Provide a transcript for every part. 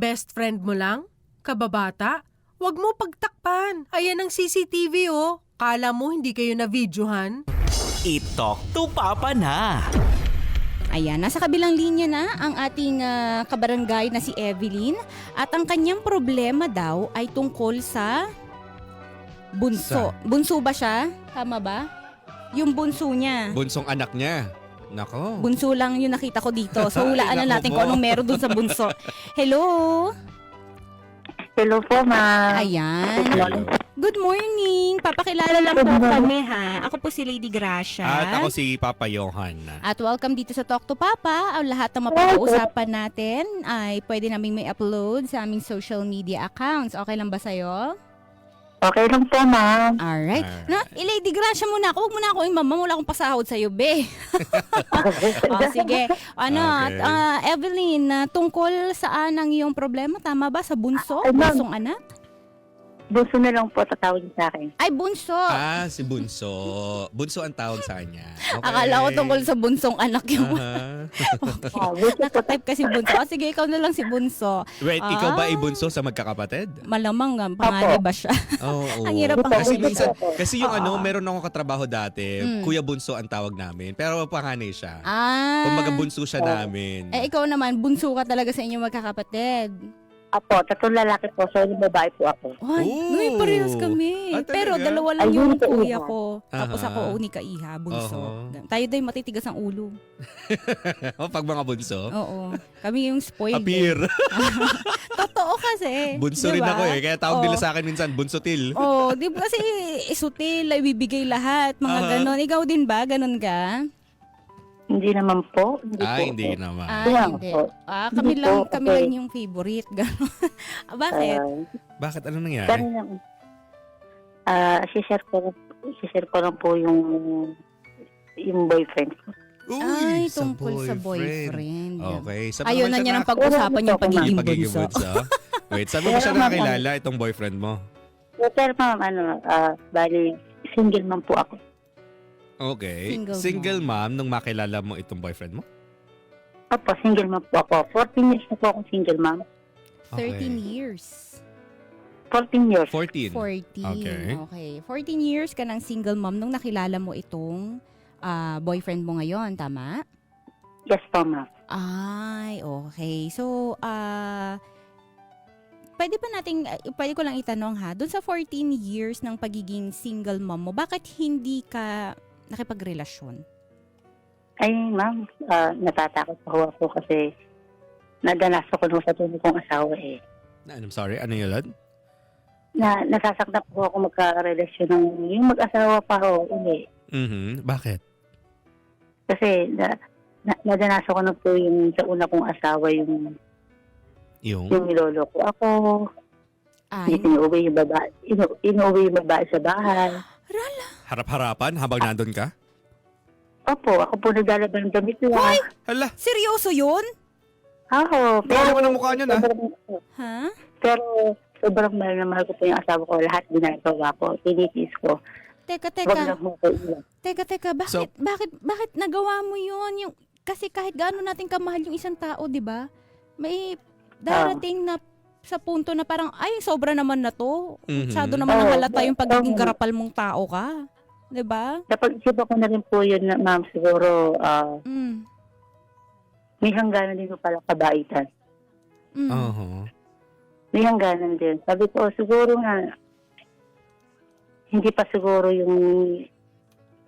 Best friend mo lang? Kababata? Huwag mo pagtakpan. Ayan ang CCTV oh. Kala mo hindi kayo na-videohan? I-talk to Papa na. Ayan, nasa kabilang linya na ang ating kabarangay na si Evelyn at ang kanyang problema daw ay tungkol sa bunso. Bunso ba siya? Tama ba? Yung bunso niya. Bunsong anak niya. Nako. Bunso lang yung nakita ko dito. So hulaan na Ay, natin nako kung anong po. meron dun sa bunso. Hello? Hello po, ma'am. Ayan. Hello. Good morning. Papakilala lang po kami ha. Ako po si Lady Gracia. At ako si Papa Johan. At welcome dito sa Talk to Papa. Ang lahat ng mapag-uusapan natin ay pwede naming may upload sa aming social media accounts. Okay lang ba sa'yo? Okay lang po, ma'am. Alright. Na, Lady Gracia muna ako. Huwag muna ako yung mama. Wala akong pasahod sa'yo, be. Sige. Ano, Okay. Evelyn, tungkol saan ang iyong problema? Tama ba? Sa bunso? Ay, ma'am. Bunsong anak? Bunso na lang po tatawagin sa akin. Ay, bunso. Si Bunso. Bunso ang tawag sa kanya. Okay. Akala ko tungkol sa bunsong anak yung... Aha. Bunso po. Nakatype kasi bunso. Sige, ikaw na lang si bunso. Wait, ikaw ba ibunso sa magkakapatid? Malamang nga, panganay ba siya? Oo. Ang hirap ang Kasi ulit. minsan, kasi yung meron akong katrabaho dati, Mm. Kuya Bunso ang tawag namin. Pero panganay siya. Ah. Kumbaga bunso siya namin. Ikaw naman, bunso ka talaga sa inyong magkakapatid. Apo, tatlong lalaki po. So, yung babae po ako. Ay, Oh. may parehas kami. Ah, Pero talaga? dalawa lang Ayun yung po, kuya iha. ko. Tapos Aha. ako, unika iha, bunso. Oho. Tayo din matitigas ang ulo. Pag mga bunso, Oo. Kami yung spoiled. appear. Totoo kasi. Bunso rin diba? ako eh. Kaya tawag nila Oo. sa akin minsan, Bunsotil. Oo, di ba kasi isutil, ibibigay lahat, mga Aha. ganon. Ikaw din ba? Ganon ka? Hindi naman po. Hindi po. Hindi naman. Kaya Hindi. po. Kami Hindi lang, po, kami okay. lang yung favorite. Ganon. Bakit? Bakit? Ano nangyari? Kanina, share ko lang po yung boyfriend ko. Ay, sa tungkol sa boyfriend. Okay. Sabi Ayaw naman na siya niya ng pag-usapan yung pagiging yung pagiging bunso. bunso. Wait, sabi mo siya nakakilala itong boyfriend mo? Pero ma'am, bali, single man po ako. Okay. Single Single mom nung makilala mo itong boyfriend mo? Opo, single man po ako. 14 years na po akong single, ma'am. 13 years. 14 years. 14. 14. Okay. 14 years ka ng single mom nung nakilala mo itong boyfriend mo ngayon, tama? Yes po, ma'am. Ay, okay. So, pwede ko lang itanong ha, dun sa 14 years ng pagiging single mom mo, bakit hindi ka nakipagrelasyon? Ay, ma'am, natatakot po ako kasi nadanaso ko nung sa tunay kong asawa eh. I'm sorry, ano yun? Nasasaktan po ako magka-relasyon ng yung mag-asawa pa ako, hindi. Bakit? Kasi nadanaso ko na po yung sa una kong asawa yung niloloko ako, Ay, inuwi yung babae, inuwi yung babae sa bahay. Harap-harapan habang nandun ka? Opo, ako po naglalaban ng damit nila. Hala, seryoso yun? Oo, baka naman ang mukha niya na. Ha? Pero sobrang mahal na mahal ko po yung asawa ko. Lahat ginagawa ko, tinitiis ko. Teka. Huwag lang mo ko ilan. Teka, bakit nagawa mo yun? Kasi kahit gaano natin kamahal yung isang tao, di ba? May darating na sa punto na parang, ay, sobra naman na to. Masyado naman ang halata yung pagiging garapal mong tao ka. Di ba? Napag-isipan ko na rin po yun, ma'am, siguro, Mm. may hangganan din po pala kabaitan. Mm. May hangganan din. Sabi ko, siguro nga, hindi pa siguro yung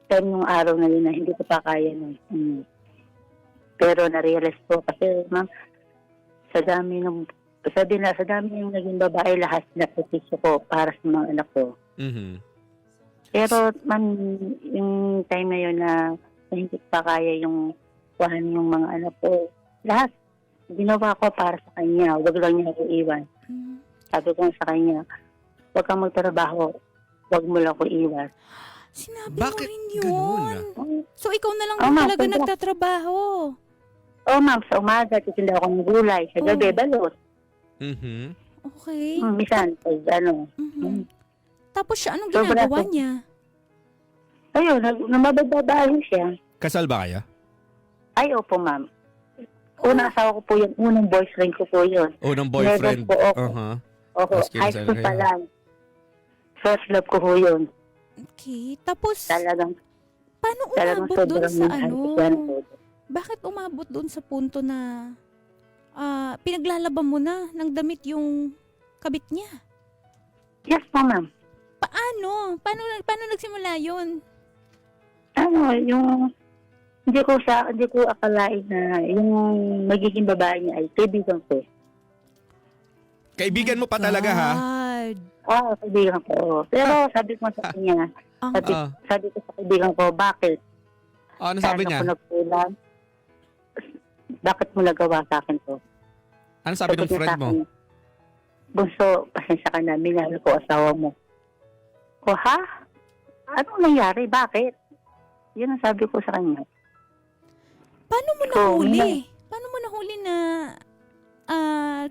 time yung araw na yun na hindi ko pa kaya nun. Pero na-realize ko kasi, ma'am, sa dami yung naging babae, lahat na proteksyo ko para sa mga anak ko. Pero, ma'am, yung time na yun na hindi ko pa kaya yung kuhan yung mga anak ko, lahat, ginawa ko para sa kanya. Huwag lang niya ako iwan. Sabi ko sa kanya, huwag kang magtrabaho, huwag mo lang ako iwan. Sinabi Bakit mo rin ganun? yun. So, ikaw na lang Oh, ma'am, talaga sobra. nagtatrabaho. Oh, ma'am, sa umaga, titinda ako ng gulay. Sa gabi, balot. Okay. Minsan, Mhm. Tapos siya, anong Sobra ginagawa po. niya? Ayun, namabagbabaho siya. Kasal ba kayo? Ay, opo, ma'am. Unang asawa ko po yun. Unang boyfriend ko po yun. Unang boyfriend. Meron po ako. Tapos High school kinasal pa kayo. lang. First love ko po yun. Okay. Tapos, Talagang paano umabot doon sa minahal ano? ko yan po. Bakit umabot doon sa punto na pinaglalaban mo na ng damit yung kabit niya? Yes po, ma'am. Paano? Paano nagsimula yun? Yung hindi ko akalain na yung magiging babae niya ay kaibigan ko. Kaibigan mo pa talaga, ha? God. Kaibigan ko. Pero sabi ko sa kanya, Ah. sabi ko sa kaibigan ko, bakit? Ano sabi niya? Ako nagkulang? Bakit mo nagawa sa akin to? Ano sabi ng niya friend sa mo? akin, Bunso, pasensya ka na, minahal ko asawa mo. Ha? Anong nangyari? Bakit? Yun ang sabi ko sa kanya. Paano mo nahuli? Paano mo nahuli na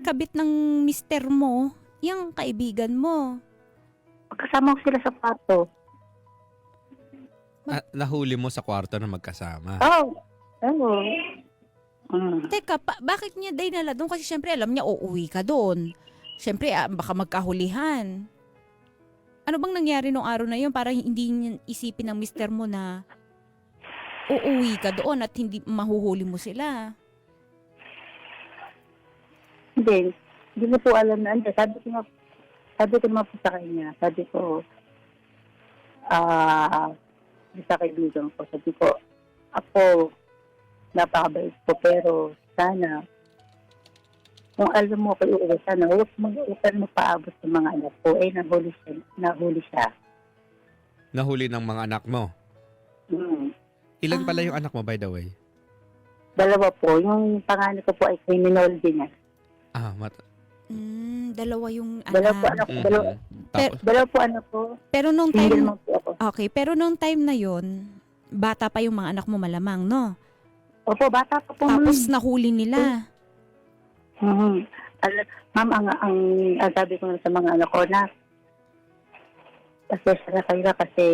kabit ng mister mo, yung kaibigan mo? Kasama ko sila sa kwarto. Nahuli mo sa kwarto na magkasama. Oo. Teka, bakit niya dinala doon? Kasi syempre alam niya uuwi ka doon. Syempre baka magkahulihan. Ano bang nangyari nung araw na yun para hindi niya isipin ng mister mo na uuwi ka doon at hindi mahuhuli mo sila? Hindi mo po alam na. Sabi ko naman po sa kanya. Sabi ko, sa kaibigan ko, sabi ko, ako, napakabait ko, pero sana, kung alam mo kayo, sana, huwag mo paabot sa mga anak ko. Nahuli siya. Nahuli ng mga anak mo. Ilan pala yung anak mo, by the way? Dalawa po. Yung panganay ko po ay criminology niya. Dalawa yung anak. Dalawa po anak ko. Tapos, Dalawa po anak ko. Pero nung Single time, mo po ako. okay, pero nung time na yon, bata pa yung mga anak mo malamang, no? Opo, bata pa po. Tapos nahuli nila. Ma'am, ang sabi ko sa mga anak ko na pasensya na kayo kasi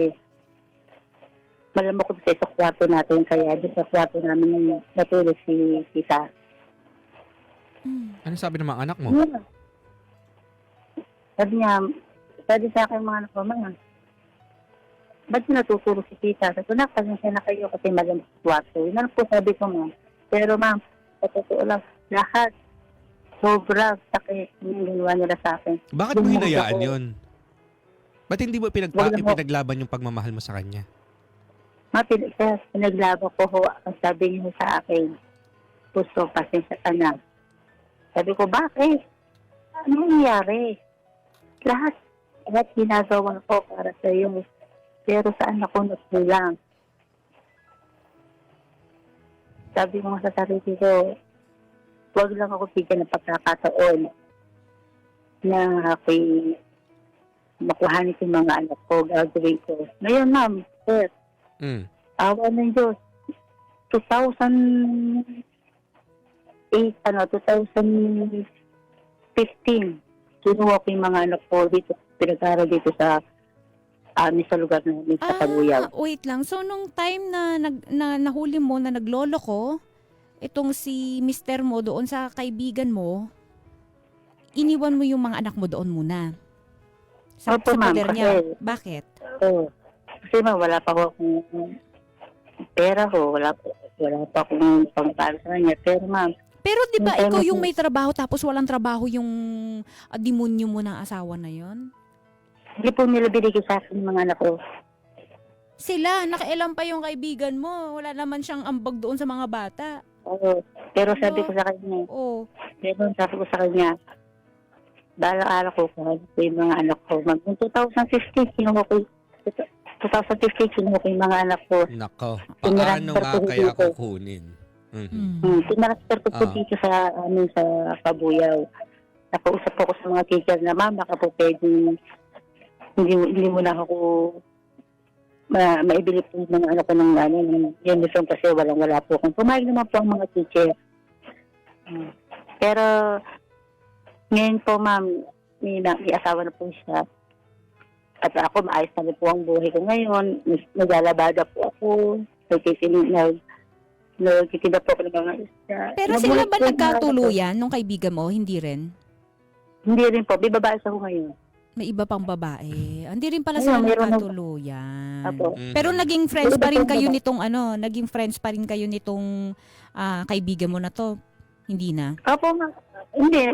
malamok ko sa kwarto natin kaya di sa kwarto namin natulog si tita. ano sabi ng mga anak mo? Yeah. Sabi sa akin mga anak ko, mga, ba't natutulog si tita? Sabi ko, pasensya na kayo kasi malamok sa kwarto. Yun lang po sabi ko, ma'am. Pero ma'am, sa totoo lang, lahat sobrang sakit yung ginawa nila sa akin. Bakit mo hinayaan yun? Ba't hindi mo pinaglaban yung pagmamahal mo sa kanya? Pinaglaban ko ho. Ang sabi niyo sa akin, gusto, pasensya ka na. Sabi ko, bakit? Ano nangyari? Lahat ginagawa ko para sa iyo. Pero saan ako nagkulang? Sabi ko sa sarili ko, huwag lang ako bigyan ng pagkakataon na ako'y makuhanin yung mga anak ko, gagawin ko. Ngayon, ma'am, sir, awa ng Diyos, 2015, kinuha ko yung mga anak ko dito, pinag-aaral dito sa amin sa lugar namin sa Kabuyaw. Wait lang. So, nung time na nahuli mo na naglolo ko, itong si mister mo doon sa kaibigan mo, iniwan mo yung mga anak mo doon muna. Sa Opo, ma'am, poder niya. kasi- Bakit? Kasi ma'am, wala pa akong pera ko, wala pa akong pangpalo sa kanya. Pero ma'am, Pero di ba Yung time ikaw na- yung may trabaho tapos walang trabaho yung demonyo mo ng asawa na yon? hindi po nila binigay sa akin yung mga anak ko. Sila, nakailan pa yung kaibigan mo. Wala naman siyang ambag doon sa mga bata. Oo. Pero sabi ko sa kanya, balang araw ko kahit po yung mga anak ko. Noong 2015, kinuha ko yung mga anak ko. Nako, Tinransfer paano nga ko kaya dito. kukunin? Tinransfer ko po dito sa Kabuyaw. Napausap ako sa mga teacher na, ma'am, baka po pwedeng hindi mo na ako maibili po yung mga anak ko ng uniform kasi wala po akong. Pumayag naman po ang mga teacher. Pero ngayon po, ma'am, may asawa na po siya. At ako, maayos na rin po ang buhay ko ngayon. Naglalabada po ako. nagkikinda po ako ng mga isda. Pero sila ba nagkatuluyan nung kaibigan mo? Hindi rin? Hindi rin po. May babae ako ngayon. May iba pang babae. Hindi rin pala Ayun, sila meron na- nagkatuluyan. Apo. Pero naging friends pa rin kayo nitong kaibigan mo na to. Hindi na. Opo, hindi,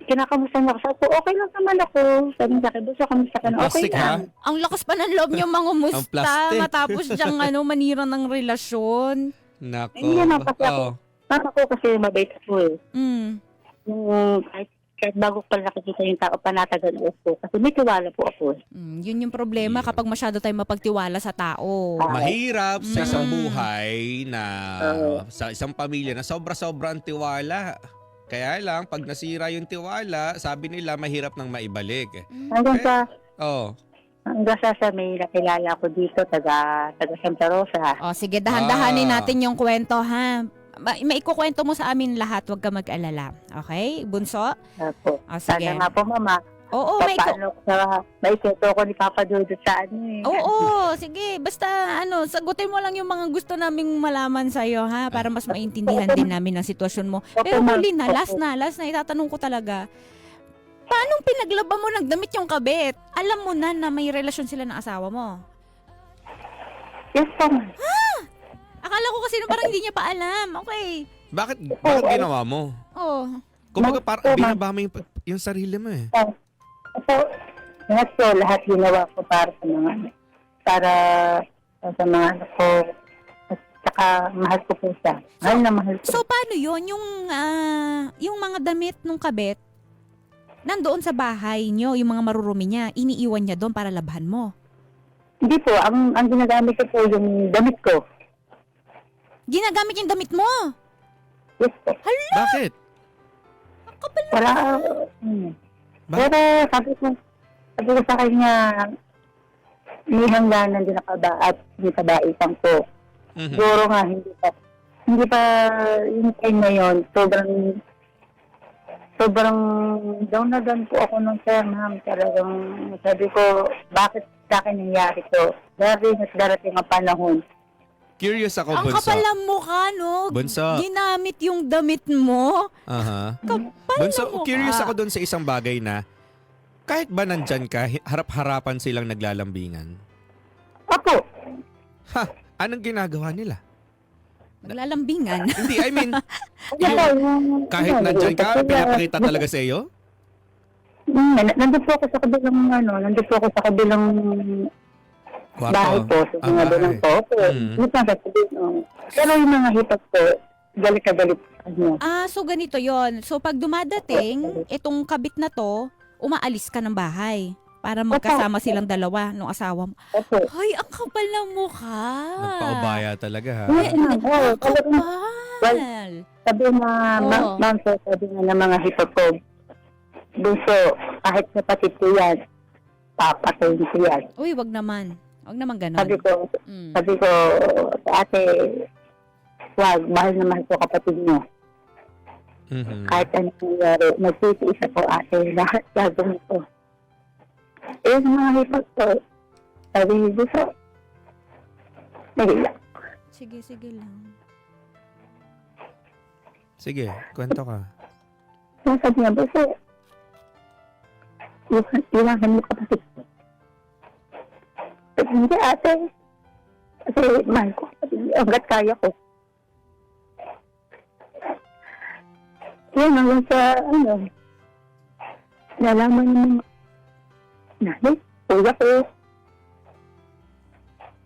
kinakamusta niya ako. Sabi ko, okay lang naman ako. Sabi niya, kamusta ka na? Okay Plastic, ha? lang. Ang lakas pa ng loob niyo Ang mangumusta plastic. matapos diyang manira ng relasyon. Nako. Hindi naman, kasi ako, Oo. ako kasi mabait ako eh. Mm. Yung, kahit bago pa nakikita yung tao, panatagan ako. Kasi may tiwala po ako eh. Yun yung problema kapag masyado tayong mapagtiwala sa tao. Mahirap sa isang Mm. buhay na sa isang pamilya na sobra-sobra ang tiwala. Kaya lang, pag nasira yung tiwala, sabi nila mahirap nang maibalik. Hanggang sa, Oh. may nakilala ko dito, taga Santa Rosa. O sige, dahan-dahanin Ah. natin yung kwento ha. Maikukwento mo sa amin lahat, huwag ka mag-alala. Okay? Bunso? Ako. O sige. Sana nga po, mama. Oo, Paano may kwento ko ni Papa Dodo sa eh. Oo, sige. Basta sagutin mo lang yung mga gusto naming malaman sa'yo ha, para mas maintindihan din namin ang sitwasyon mo. Pero huli na, last na, itatanong ko talaga. Paano pinaglaban mo ng damit yung kabit? Alam mo na may relasyon sila ng asawa mo. Yes po, ma'am. Akala ko kasi parang hindi niya pa alam. Okay. Bakit ginawa mo? Oh. Kumbaga parang Ma'am. binaba mo yung sarili mo eh. So, lahat ginawa ko para sa mga anak ko. At saka, mahal ko po siya. Mahal na mahal ko. So paano yun? Yung mga damit nung kabit, nandoon sa bahay nyo, yung mga marurumi niya, iniiwan niya doon para labhan mo. Hindi po, ang ginagamit ko po yung damit ko. Ginagamit yung damit mo. Yes po. Bakit? Para, Pero sabi ko sa kanya, may hangganan din ako at hindi pa baitang ko. Mhm. Siguro nga, hindi pa yung time na yun, sobrang down na down po ako nung sir, ma'am. Talagang sabi ko, bakit sa akin nangyari to? Darating ang panahon. Curious ako, Ang Bunso. kapal ng mukha, no? Bunso. Ginamit yung damit mo. Aha. Kapal Bunso, ng mukha. curious ako doon sa isang bagay na kahit ba nandyan ka, harap-harapan silang naglalambingan. Ako, Ha? Anong ginagawa nila? Maglalambingan. Hindi, I mean, kahit ano, nandyan ka, pinapakita talaga sa iyo? Nandun po ako sa kabilang bahay po. Sa mga doon po. Hindi pa sasabihin. Pero yung mga hipat ko, galit na galit sa kanya. So ganito yon. So pag dumadating, itong kabit na to, umaalis ka ng bahay para magkasama silang dalawa nung asawa mo. Opo. Ay, ang kapal ng mukha. Nagpaubaya talaga ha. Oo, talagang Kapal. sabi na, Oo. ma'am, sabi nga ng mga hipat ko, Bunso, kahit kapatid ko yan, papatayin ko yan. Uy, wag naman. Wag naman ganon. Mm. Sabi ko, ate, wag, mahal na mahal ko kapatid niyo. Mhm. Kahit anong nangyari, nagtitiis ako, ate, lahat gagawin ko. Eh, sa mga hipat ko, sabi ni Bunso, nahiya. Sige lang. Sige, kwento ka. Sabi niya, Bunso, iwanan mo kapatid ko. Sabi, hindi ate, kasi mahal ko kapatid niyo, hanggat kaya ko. Yan, hanggang sa, nalaman niyo mga nanay, kuya ko.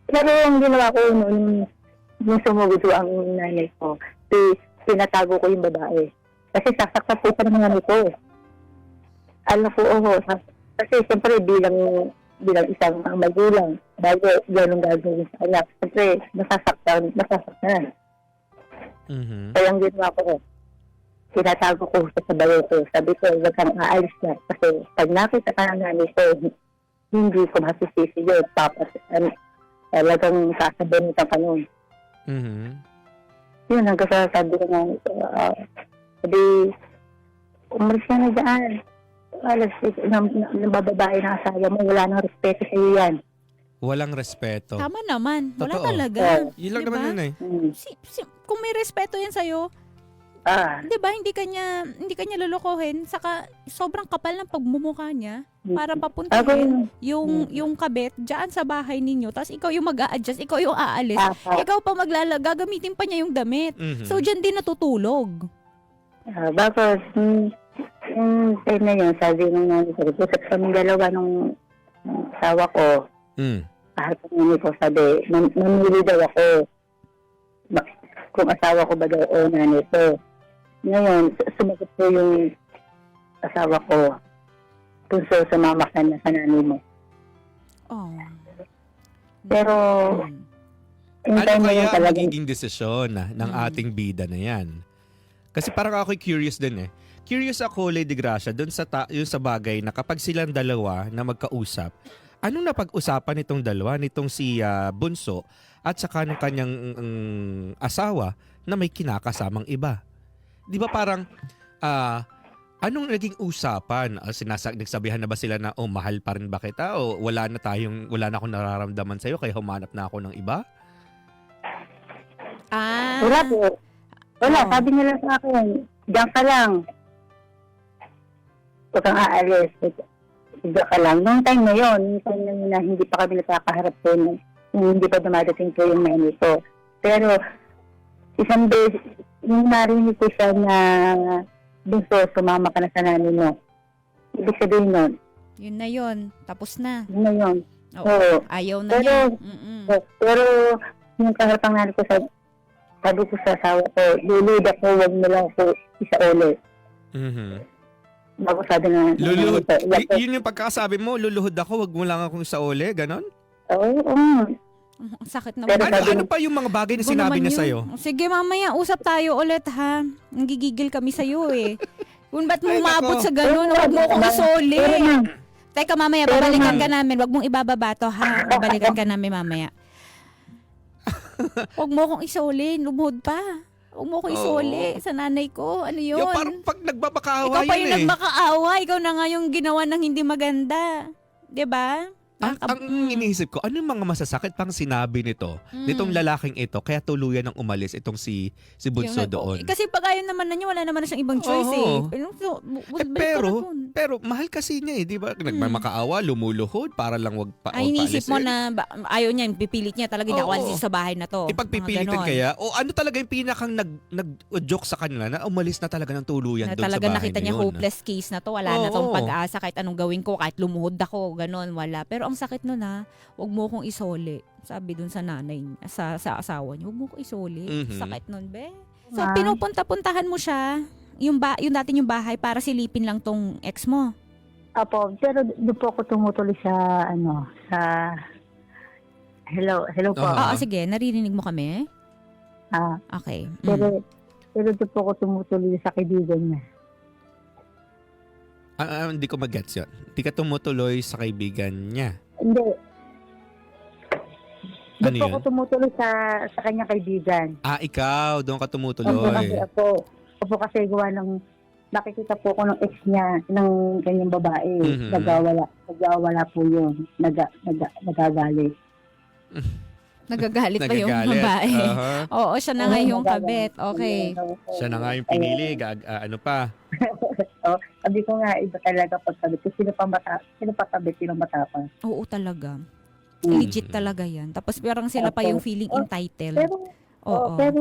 Pero ang ginawa ko noon, nung sumugod ko ang nanay ko, pinatago ko yung babae. Kasi sasaktan po sa ng nanay ko. Alam ko, kasi siyempre bilang isang magulang, bago gano'ng gagawin sa anak, siyempre nasasaktan. Mhm. Kaya ang ginawa ko, tinatago ko sa bayo ko. Sabi ko, huwag kang aalis na. Kasi pag nakita ka ng nanay ko, hindi ko masisisi yun. Tapos, talagang sasabihin ka nun. Mhm. Yun, hanggang sa sabi ko nga, sabi, umalis ka na dyan. Alas, ng bababae na asawa mo, wala nang respeto sa iyo yan. Walang respeto. Tama naman. Wala Totoo. talaga. Yun lang Diba? naman yun eh. Kung may respeto yan sa'yo, Ah, 'di ba, hindi kanya lolokohin, saka sobrang kapal ng pagmumukha niya para papuntahin yung kabit diyan sa bahay ninyo. Tapos ikaw yung mag-a-adjust, ikaw yung aalis. Ikaw pa gagamitin pa niya yung damit. Mhm. So diyan din natutulog. Tapos, time na yun, sabi ng nanay ko, pusat kami dalawa nung asawa ko, Mm. kahit ang nanay ko, sabi, mamili daw ako. Kung asawa ko ba daw o nanay ko. Ngayon, sumagot po yung asawa ko, kung sumama ka na sa nanay mo. Oh. Pero, yung Ano time na yun kaya ang talagang, magiging desisyon ng ating bida na yan? Kasi parang ako'y curious din eh. Curious ako, Lady Gracia, dun sa, yun sa bagay na kapag silang dalawa na magkausap, anong napag-usapan nitong dalawa, nitong si Bunso at saka ng kanyang asawa na may kinakasamang iba? Di ba parang, anong naging usapan? Nagsabihan na ba sila na, oh, mahal pa rin ba kita? O wala na akong nararamdaman sa'yo kaya humanap na ako ng iba? wala po. Wala, Oh. sabi nila sa akin, diyan ka lang. Huwag kang aalis. Diyan ka lang. Noong time na yun, na hindi pa kami nakakaharap po, hindi pa dumadating po yung nanay ko. Pero, isang beses, yung narinig ko siya na Bunso, sumama ka na sa nanay mo. Ibig sabihin nun, Yun na yun. Tapos na. yun na yun. Oo. Oo. Ayaw na Pero, niya. Mm-mm. Pero, yung kaharapang nanay ko, sabi ko sa asawa ko, lulid ako, huwag mo lang ako isa ulit. Mhm. Bago sabi na, Luluhod. Iyak ko. Yun yung pagkakasabi mo, luluhod ako, wag mo lang akong sa uli, ganon? Oo. Ang sakit naman. Pero Ano pa yung mga bagay na Iba sinabi naman niya yun. sa'yo? Sige, mamaya, usap tayo ulit, ha? Nagigigil kami sa'yo, eh. Kung ba't mo Ay, umabot nako. sa gano'n, huwag mo akong isoli. Pero ma'am, Teka, mamaya, Pero, babalikan ma'am. ka namin. Huwag mong ibababa to, ha? Babalikan ka namin mamaya. Huwag mo akong isoli. Lumuhod pa. Huwag mo akong isoli sa nanay ko. Ano yun? Yung parang pag nagbabakaawa Ikaw pa yun yung eh. nagmakaawa. Ikaw na nga yung ginawa ng hindi maganda. 'Di ba? Ang iniisip ko, ano yung mga masasakit pang sinabi nito, nitong lalaking ito, kaya tuluyan ng umalis itong si Bunso doon? Kasi pag ayaw naman na niya, wala naman na siyang ibang choice, Oo. Pero mahal kasi niya eh, di ba? Nagmamakaawa, lumuluhod para lang wag Ay, iniisip mo paalisin. na ayaw niya, pipilit niya talaga Oo. inawalis sa bahay na to. Ipagpipilitan Mga ganon. kaya? O ano talaga yung pinakang nag-joke sa kanila na umalis na talaga ng tuluyan Na doon sa talaga bahay nakita na niya yun? hopeless case na to. Wala na tong Oo. pag-asa kahit anong gawin ko, kahit lumuhod ako, ganon, wala. Pero ang sakit nun ha, huwag mo kong isoli. Sabi dun sa nanay niya, sa asawa niya, huwag mo kong isoli. Mhm. Sakit nun, be. So, Ah. pinupunta-puntahan mo siya, yung dati yung bahay para silipin lang tong ex mo. Apo, pero doon po ako tumutuloy sa, hello po. Aha. Oo, sige, naririnig mo kami? Ah, Okay. pero doon po ako tumutuloy sa kaibigan niya. Hindi ko mag-gets yun. Hindi ka tumutuloy sa kaibigan niya. Hindi. Doon Ano po yun? ako tumutuloy sa kanyang kaibigan. Ikaw, doon ka Opo, tumutuloy. kasi kasi gawa ng, nakikita po ko ng ex niya, ng kanyang babae. Mhm. Nagawala po yun. Nagagalit. Nagagalit pa yung Nagagalit. babae. Aha. Oo, siya na nga yung kabit. Okay. Siya na nga yung pinili. Ano pa? Sabi ko nga, iba talaga pagkabit. Kasi sino patabit, sino matapang. Oo talaga. Mm. Legit talaga yan. Tapos parang sila pa yung feeling entitled. Pero, Oo. pero,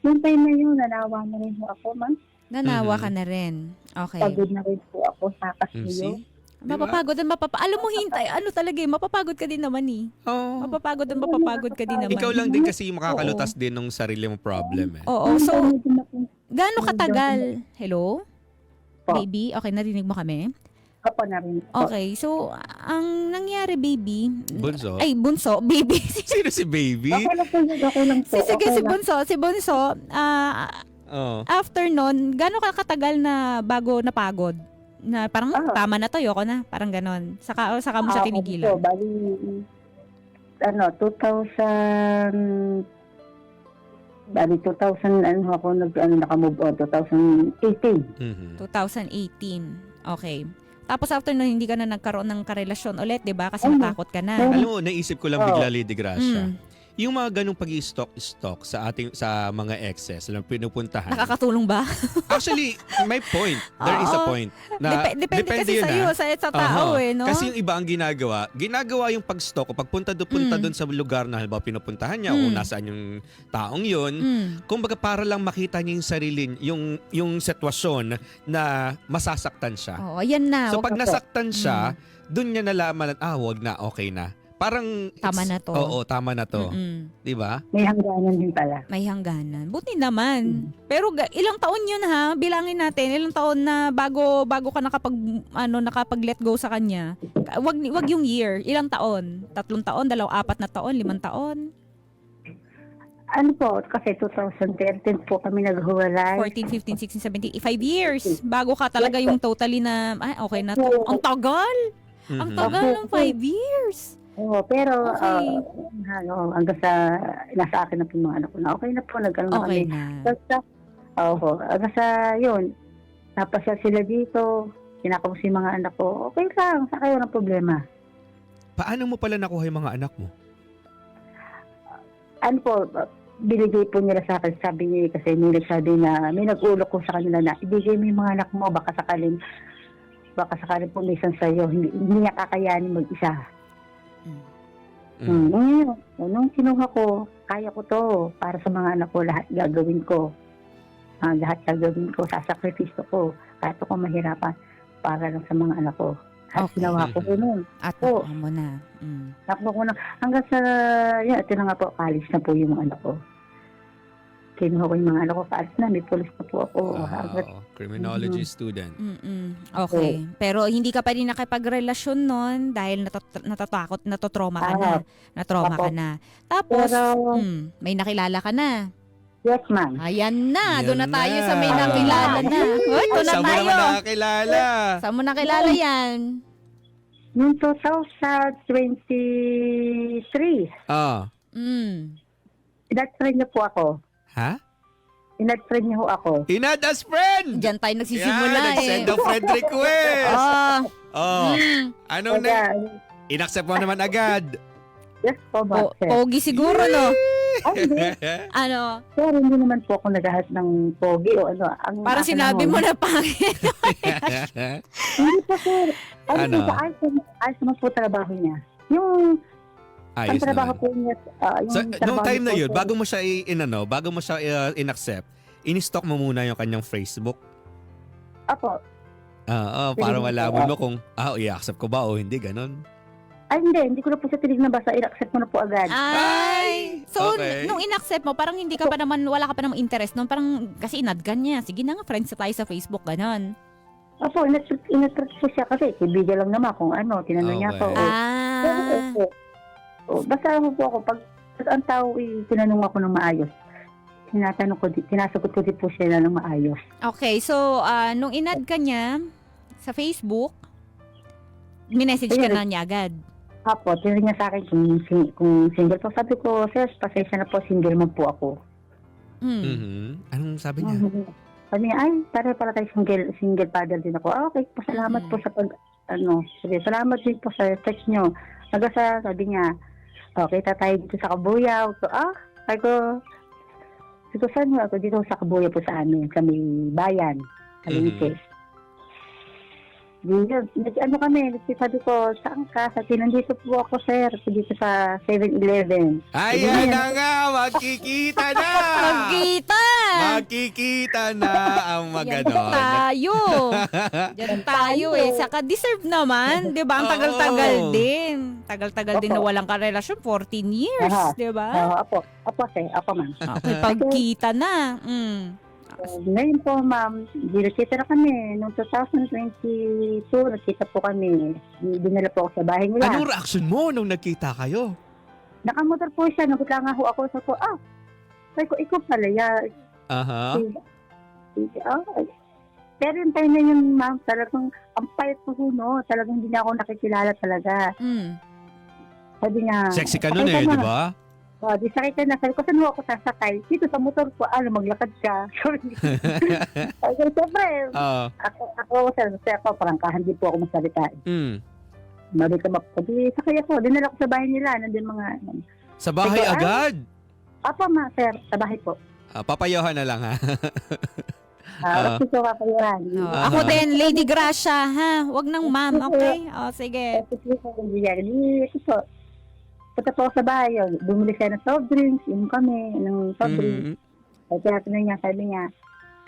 yung time na yun, nanawa na rin po ako, ma'am. Nanawa Mhm. ka na rin. Okay. Pagod na rin po ako sa kasuyo. See? Diba? Mapapagod at alam mo hintay, ano talaga eh, mapapagod ka din naman eh. Oh. Mapapagod at mapapagod ka din naman. Ikaw lang din kasi makakalutas din ng sarili mong problem eh. Oo, so gaano katagal? Hello? Po. Baby? Okay, narinig mo kami? Ako na rin po. Okay, so ang nangyari baby, Bunso? ay bunso, baby. Sino si baby? Okay lang po yun, okay lang po. Sige, okay si lang. Bunso, Oh. after nun, gaano ka katagal na bago napagod? Na parang tama na to, yoko na, parang ganon. Saka mo siya tinigilan. So, bali, 2000, ako nakamove on, 2018. Mhm. 2018. Okay. Tapos after nun, hindi ka na nagkaroon ng karelasyon ulit, di ba? Kasi Oo. natakot ka na. Oo. Alam mo, naisip ko lang Oo. bigla, Lady Gracia. Mm. Yung mga ganong pag-i-stock sa mga exes na pinupuntahan. Nakakatulong ba? Actually, may point. There is a Oo. point. Na, Depende kasi yun, sa'yo, sa tao Aha. no? Kasi yung iba ang ginagawa yung pag-stalk o pagpunta doon sa lugar na halimbawa pinupuntahan niya o nasaan yung taong yun. Kumbaga para lang makita niya yung sarili, yung sitwasyon na masasaktan siya. Oo, ayan na. So pag Opo. nasaktan siya, doon niya nalaman na, wag na, okay na. Parang Tama na to. Oo, tama na to. Mm-mm. 'Di ba? May hangganan din pala. May hangganan. Buti naman. Pero ilang taon yun ha? Bilangin natin. Ilang taon na bago ka nakapag-let go sa kanya. Wag yung year. Ilang taon? 3 taon, 4 na taon, 5 taon? Ano po, kasi 2013 po kami naghuwalay. 14, 15, 16, 17, 5 years. Bago ka talaga yung totally na, okay na to. Ang tagal! Ang Mhm. tagal ng 5 years. Oo, pero Okay. hanggang sa nasa akin na po yung mga anak ko na okay na po, nagkaroon na Okay kami. na. Basta, hanggang sa yun, napasya sila dito, kinakamusta yung mga anak ko, okay lang, sa kayo ng problema. Paano mo pala nakuha yung mga anak mo? Ano po, binigay po nila sa akin, sabi niya, kasi may nagsabi na, may nag-ulok ko sa kanila na, ibigay mo yung mga anak mo, baka sakaling pumisan sa'yo, hindi niya kakayanin mag-isa. Nung kinuha ko, kaya ko to, para sa mga anak ko, lahat gagawin ko. Lahat gagawin ko, sasakripisyo ko, kahit ako mahirapan, para lang sa mga anak ko. At Okay. ginawa ko nun. At Oo. nakuha mo na. Takbo ko na, hanggang sa, ito na nga po, college na po yung mga anak ko. Kinuha ko yung mga anak ko, college na, may police na po ako. Wow, criminology student. Okay. Pero hindi ka pa rin nakipagrelasyon nun dahil natotrauma ka na. Natrauma ka Apo. na. Tapos, Pero, may nakilala ka na. yes ma'am. Ayan na. Doon na Yan tayo na. sa may nakilala na. Hoy, doon na Saan mo tayo. naman nakakilala? Saan mo nakilala yan? Noong 2023, inad-friend niyo po ako. Ha? Inad-friend niyo ho ako. Hinad as friend! Diyan tayo nagsisimula Nag-send eh. of friend request! Oh, anong Kaya, in-accept mo naman agad? yes po ba, sir? Pogi siguro, no? Ay, hindi. Ano? Sir, hindi naman po ako naghahat ng pogi o ano. Ang Parang akin sinabi naman- mo na pangit. Hindi po, sir. Ano? Ayos naman po trabaho niya. Yung ang Ayos trabaho naman. po niya, yung So, nung trabaho time na po, yun, sir, bago mo siya in-accept, in-stock mo muna yung kanyang Facebook. Apo. Para Tinignan malaman ko. mo kung, i-accept ko ba o hindi, ganun. Ay, hindi ko na po siya tinignan. Basta in-accept mo na po agad. Ay! So, Okay. nung in-accept mo, parang hindi ka pa naman, wala ka pa namang interest nun. Parang, kasi inad ka niya. Sige na nga, friends na tayo sa Facebook, ganon. Opo, in-accept ko siya kasi kaibigan lang naman kung ano. Tinanong niya ako. Okay. Basta ako po ako, pag ang tao, tinanong ako ng maayos. Tinasagot ko din po siya ng maayos. Okay, so, nung inad ka niya sa Facebook, minessage ka na niya agad. Apo, tinanong niya sa akin kung single po. Sabi ko, sir, pasensya na po, single man po ako. Anong sabi niya? Sabi niya, ay, para tayo single father din ako. Okay, pasalamat po sa salamat din po sa text niyo. Sabi niya, okay, tayo dito sa Kabuyaw. So, sabi ko, saan mo ako? Dito sa Kabuyaw po sa amin, sa may bayan, Kalinches. Ano kami, sabi ko, saan ka? Sabi, nandito po ako, sir. Dito sa 7-Eleven. Ayan na nga, magkikita na! Magkita! Magkikita na ang Yan maganon. tayo. Yan tayo eh. Saka deserve naman. Di ba? Ang tagal-tagal Oo. din. Tagal-tagal din na walang karelasyon. 14 years. Aha. Di ba? Apo, sir. Ako, ma'am. Okay, pagkita na. Ngayon po, ma'am, nakita na kami. Noong 2022, nakita po kami. Dinala po ako sa bahay nila. Anong reaction mo nung nagkita kayo? Nakamotor po siya. Nagutlangan ho ako. Sabi ko, sabi ko, ikaw pala. Aha. Pero yung time na yun, ma'am, talagang ang payat ko no. Talagang hindi niya ako nakikilala talaga. Sabi niya, Sexy ka nun "Okay eh, na." di ba? Di sakit ka na. Sabi ko, saan mo ako sasakay? Dito sa motor ko, maglakad ka. Sabi ko, siyempre, Oo. ako Oo, sir. Kasi ako, prangkahan din po ako masalita. Mm. Sabi ko, sakay ako. Dinala ko sa bahay nila. Nandun mga... Sa bahay Ikaw, agad? Apa, ma, sir. Sa bahay po. Papayahan na lang ha. Ah. Kasi ko kakayuhan. Oh, ako din, Lady Gracia, ha? Wag nang ma'am, okay? O, sige. Ito po. Punta po ako sa bahay. Bumili siya ng soft drinks. Inom kami ng soft drinks. Mm. Kaya tinanong niya, sabi niya,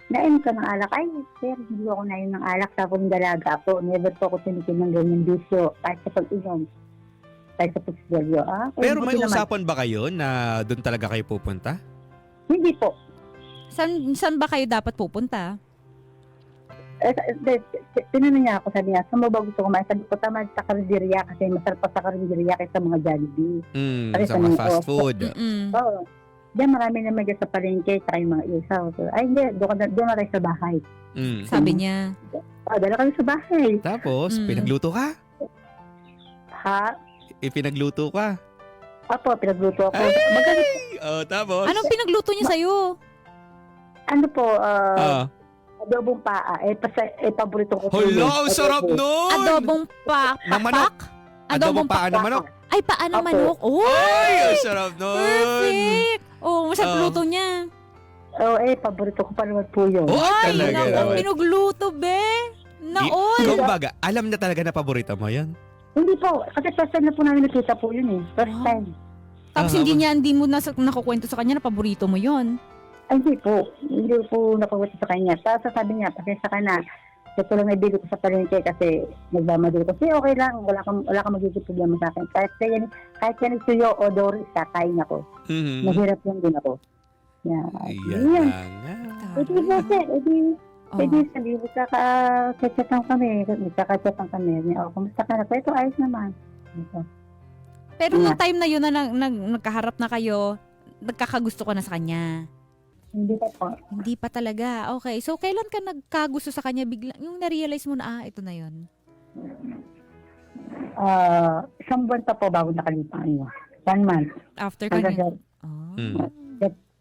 nainom ka ng alak? Ay, sir, hindi ako nainom ng alak. Tapos dalaga ako. Never po ako tinitin ng ganyan bisyo. Kahit sa pag-inom. Kahit sa pagsigalyo. Pero may usapan ba kayo na doon talaga kayo pupunta? Hindi po. Saan ba kayo dapat pupunta? Tinanong niya ako, sabi niya, saan mo ba gusto kumain? Sabi ko, tama sa karinderya kasi masarap pa sa karinderya kaysa mga Jollibee. Kasi Sa mga fast food. Mm-mm. Oo. Diyan marami naman dyan sa palengke, saka yung mga isaw. So, ay, hindi, doon na kayo sa bahay. Mm. Sabi niya. Dala kayo sa bahay. Tapos, pinagluto ka? Ha? Pinagluto ka? Opo, pinagluto ako. Ay! Magalit. Tapos? Anong pinagluto niya sa'yo? Ano po, Ah. adobong paa. Paborito ko. Hala, ang sarap nun! Adobong Na manok? Adobong paa ng manok? Ay, paa ng Opo. manok. Oh, Ay, ang sarap nun! perfect. Oh, masarap Oo. luto niya. Paborito ko pa naman po yun. Oh, Ay, talaga naku, naman. pinagluto, be. Naon. Kumbaga, alam na talaga na paborito mo yan? Hindi po, kasi first time na po namin nakita po yun eh. First Wow. time. Tapos Ah, hindi mo nakukwento sa kanya na paborito mo yon. Ay, hindi po napagwati sa kanya. Tapos sabi niya, pasensya ka na. Ito lang naibili ko sa palengke kasi nagmamadali ko. Kasi okay lang, wala kang magiging problema sa akin. Kahit yan isuyo o Doris, kakain ako. Mhm. Mahirap lang din ako. Yan Yan. na nga. Edi kasi, edi sabi, magkaka-chat-chatan kami. Kumusta ka na? Ito, ayos naman. Ito. Pero nung time na yun na nagkaharap na kayo, nagkakagusto ka na sa kanya. Hindi pa po. Hindi pa talaga. Okay. So, kailan ka nagkagusto sa kanya? Bigla, yung na-realize mo na, ito na yun. Isang buwan pa po bago nakalimutan niyo. 1 month. After ka Hanggang niya. sa, Oh.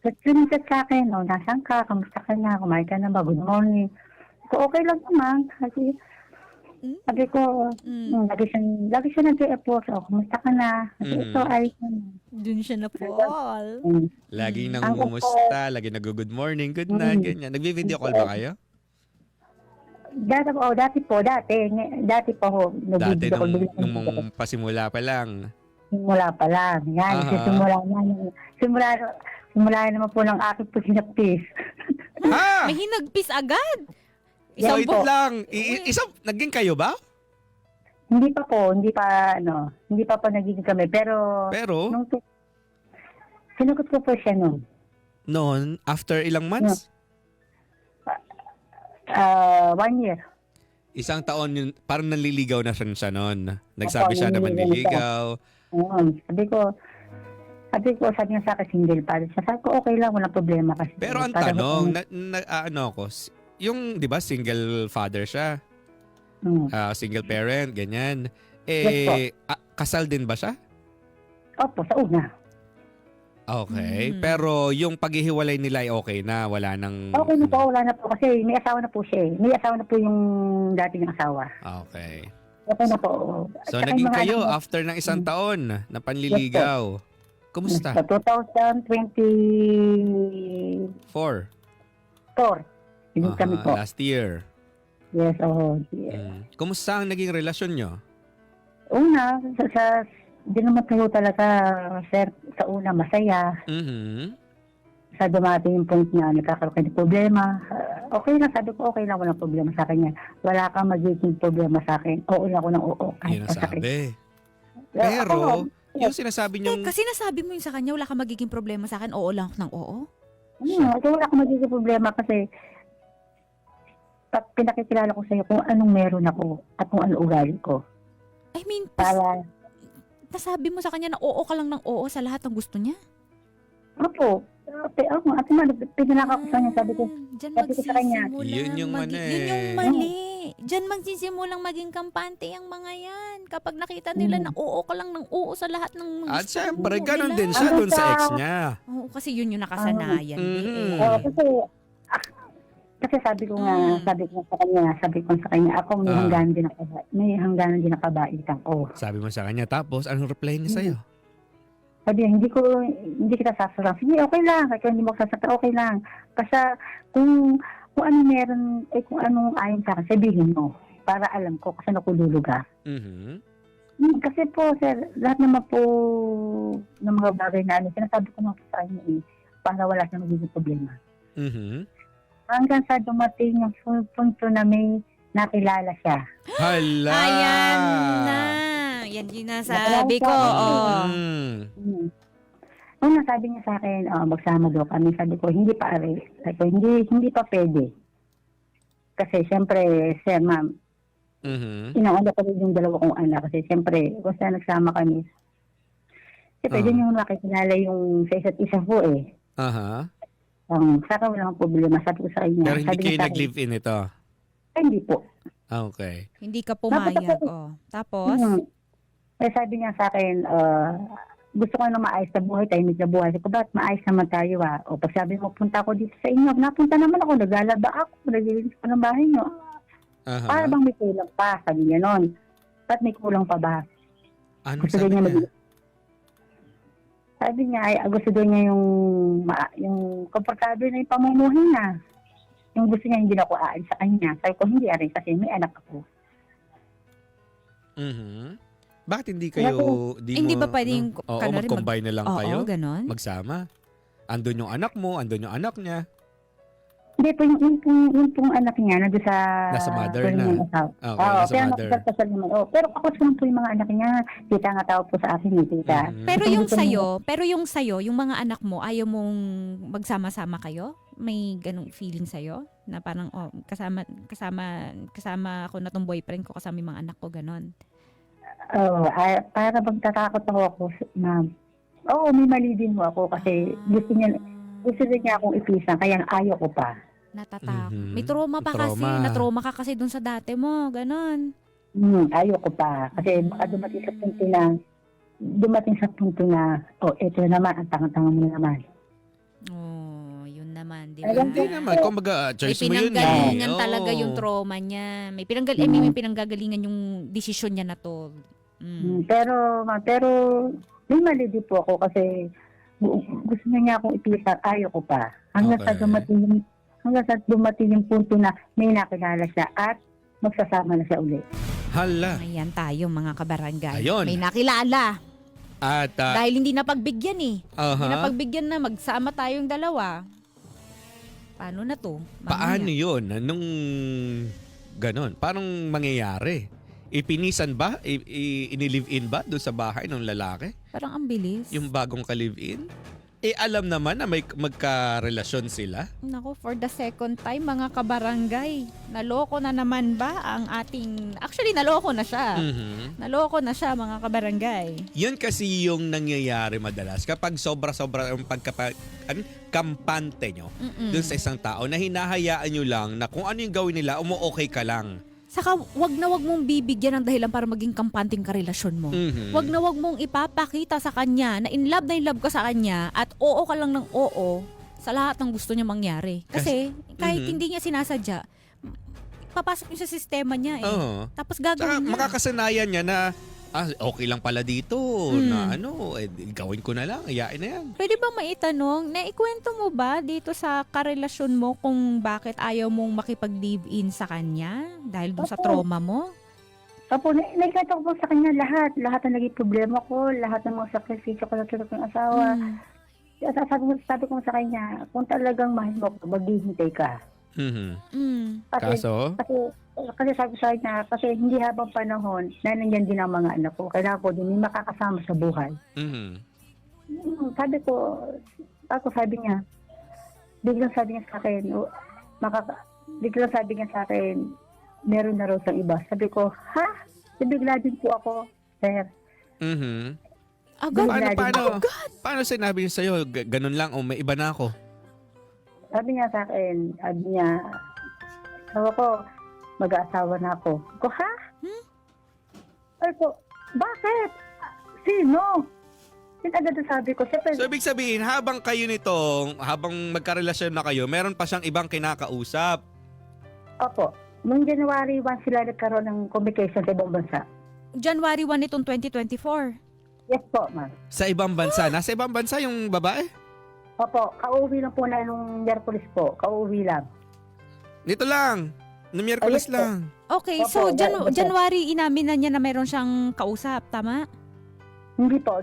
Nag-chat sa akin, nasan ka, kamusta ka na, kumain ka na ba, good morning. So, okay lang naman. Kasi, sabi ko, lagi siya nag-e-effort. Kumusta ka na? Kasi ito, ayos naman. Dun siya na Paul. Laging Ang nangungumusta, laging nag-good morning, good night, ganyan. Nagbi-video call ba kayo? Dati po. Dati po ho. Dati Nag-video call, nung pasimula pa lang. Simula pa lang. Yan, simula naman po ng aking po sinapis. Ha? May hinagpis agad. Yan Wait po. lang. Naging kayo ba? Hindi pa po, hindi pa nagiging kami. Pero, nung sinugot ko po siya nun. Noon, after ilang months? 1 year. Isang taon yun, parang nanliligaw na siya noon. Nagsabi Opo, siya na nanliligaw. manliligaw. Sabi niya sa akin, single pa. Sabi ko, okay lang, walang problema kasi. Pero ang Para- tanong, yung, di ba, single father siya, single parent, ganyan. Yes, Kasal din ba siya? Opo, sa una. Okay. Pero yung paghihiwalay nila ay okay na, wala nang... Okay na po, wala na po. Kasi may asawa na po siya eh. May asawa na po yung dating asawa. Okay. Okay na po. So, At saka naging yung mga kayo anak after ng isang taon na panliligaw. Kumusta? Sa 2024. 4. Hindi kami po. Last year. Yes, Kumusta ang naging relasyon nyo? Una, di naman tayo talaga, sir, sa una masaya. Mhm. Sa dumating yung point na nagkakaroon kayo ng problema. Okay lang, sabi ko, okay lang, walang problema sa akin yan. Wala kang magiging problema sa akin. Oo lang ako ng oo. Yun ang sakit. sabi. Pero, yung sinasabi nyong... Kasi nasabi mo yun sa kanya, wala ka magiging problema sa akin, oo lang ako ng oo? Wala akong magiging problema kasi pinakikilala ko sa iyo kung anong meron ako at kung anong ugali ko. I mean, Para, nasabi mo sa kanya na oo ka lang ng oo sa lahat ng gusto niya? opo, at naman, pinanaka ko sa kanya, sabi ko, Diyan sabi ko sa kanya, Yun yung mali. Yun yung mali. Diyan magsisimulang maging kampante ang mga yan. Kapag nakita nila na oo ka lang ng oo sa lahat ng At gusto syempre, mo, ganun nila. din siya dun sa ex niya. Oo, kasi yun yung nakasanayan. Mhm. eh. kasi Kasi sabi ko sa kanya, ako may hangganan din ang kabaitan ko. Sabi mo sa kanya. Tapos, anong reply niya sa'yo? Sabi niya, hindi kita sasarang. Sige, okay lang. Kaya hindi mo sasaktan, okay lang. Basta, kung ano meron, kung anong ayon sa akin, sabihin mo. Para alam ko, kasi nakululuga. Mhm. Kasi po, sir, lahat naman po ng mga bagay na sinasabi ko naman po sa kanya para wala siyang magiging problema. Mhm. Hanggang sa dumating yung punto na may nakilala siya. Hala! Ayan na. Yan yung nasabi ko. Oh. Mm. Nung nasabi niya sa akin, magsama daw kami, sabi ko, hindi pa ari. Sabi ko, hindi pa pwede. Kasi siyempre, sir, ma'am, Mhm. inaano ko rin yung dalawa kong anak. Kasi siyempre, kung saan nagsama kami, siyempre, dyan yung makikilala yung sa isa't isa po eh. Aha. Saka walang problema. Sabi ko sa kanya. Pero hindi sabi kayo niya sa akin, nag-live-in ito. "Ay, hindi po. Ah, okay. Hindi ka pumayag. Oh. Tapos, Eh, sabi niya sa akin, gusto ko na maayos na buhay, tahimik na buhay. Sabi ko, ba't maayos naman tayo O pag sabi mo, punta ako dito sa inyo, napunta naman ako, naglalaba ako, naglilinis ko ng bahay niyo. Aha. Para bang may kulang pa? Sabi niya nun. Ba't may kulang pa ba? Ano Gusto sabi niya niya? Sabi niya, gusto daw niya yung komportable na yung pamumuhay niya. Yung gusto niya, hindi na ako aalis sa kanya. Sabi ko, hindi rin kasi may anak ako. Mhm. Bakit hindi kayo... hindi ba pwedeng Oo, kunwari mag-combine na lang kayo? oo, ganon. Magsama? Andun yung anak mo, andun yung anak niya. Hindi po, yung pong anak niya, nandun sa... Nasa mother sa na. yung asawa. Okay, Oo, nasa pero mother. nakasal naman. Pero ako naman po yung mga anak niya. Tita nga tawag po sa akin, tita. Mhm. Pero yung sa'yo, yung mga anak mo, ayaw mong magsama-sama kayo? May ganong feeling sa'yo? Na parang, kasama ako na tong boyfriend ko, kasama yung mga anak ko, ganon. Para magtatakot ako na... Oo, may mali din mo ako kasi gusto niya akong ipisan, kaya ayaw ko pa. Natatakot. Mhm. May trauma pa kasi. Trauma. Na-trauma ka kasi dun sa dati mo, ganon. Ayaw ko pa. Kasi baka dumating sa punto na, eto naman, ang tanga-tanga mo naman. Oh, yun naman, di Ay, ba? Hindi naman. Kung May choice mo yun pinanggalingan eh. talaga Oo. yung trauma niya. May pinanggagalingan yung desisyon niya na to. Pero may mali din po ako kasi gusto niya akong ipisan, ayaw ko pa. Hanggang sa dumating yung punto na may nakilala siya at magsasama na siya uli. Hala. Ayan tayo mga kabarangay. Ayun. May nakilala. At, Dahil hindi napagbigyan eh. Hindi aha. napagbigyan na magsama tayong dalawa. Paano na to? Mamaya. Paano yun? Nung ganon? Parang mangyayari? Ipinisan ba? Inilive-in ba doon sa bahay ng lalaki? Parang ang bilis. Yung bagong ka-live-in? Alam naman na may magkarelasyon sila? Nako, for the second time, mga kabarangay. Naloko na naman ba ang ating... Actually, naloko na siya. Mhm. Naloko na siya, mga kabarangay. Yun kasi yung nangyayari madalas kapag sobra-sobra ang kampante nyo dun sa isang tao na hinahayaan nyo lang na kung ano yung gawin nila, umu-okay ka lang. Saka, wag na wag mong bibigyan ng dahilan para maging kampanting karelasyon mo. Mhm. Wag na wag mong ipapakita sa kanya na in love ka sa kanya at oo ka lang ng oo sa lahat ng gusto niya mangyari. Kasi, kahit Mhm. hindi niya sinasadya, papasok niya sa sistema niya eh. Oo. Tapos Saka gagawin niya. makakasanayan niya na okay lang pala dito na gawin ko na lang, ayain na yan. Pwede ba maitanong, naikwento mo ba dito sa karelasyon mo kung bakit ayaw mong makipag-live-in sa kanya? Dahil dun sa Opo. trauma mo? Opo, nakikita ko po sa kanya lahat na naging problema ko, lahat ng mga sakripisyo ko na tulad ng asawa. Kaya sabi ko sa kanya, kung talagang mahal mo ko, maghihintay ka. Mhm. Kasi sabi sa kanya, kasi hindi habang panahon na nandiyan din ang mga anak ko. Kailangan ko din may makakasama sa buhay. Mhm. Sabi niya, biglang sabi niya sa akin, meron na raw sa iba. Sabi ko, ha? Bigla din po ako, sir. Mhm. Agad. Paano sinabi niya sa'yo, ganun lang, may iba na ako? Sabi niya sa akin, mag-aasawa na ako. Ko, ha? Sabi ko, bakit? Sino? Yun agad ang sabi ko. Siyempre, So, ibig sabihin, habang magkarelasyon na kayo, meron pa siyang ibang kinakausap. Opo. Noong January 1 sila nagkaroon ng communication sa ibang bansa. January 1 nitong 2024. Yes po, ma'am. Sa ibang bansa. Nasa ibang bansa yung babae? Opo, kauwi lang po na nung Miyerkules po. Kauwi lang. Nito lang. No Miyerkules Ayun po. lang. Okay, Opo, so opo. January inamin na niya na mayroon siyang kausap, tama? Hindi po.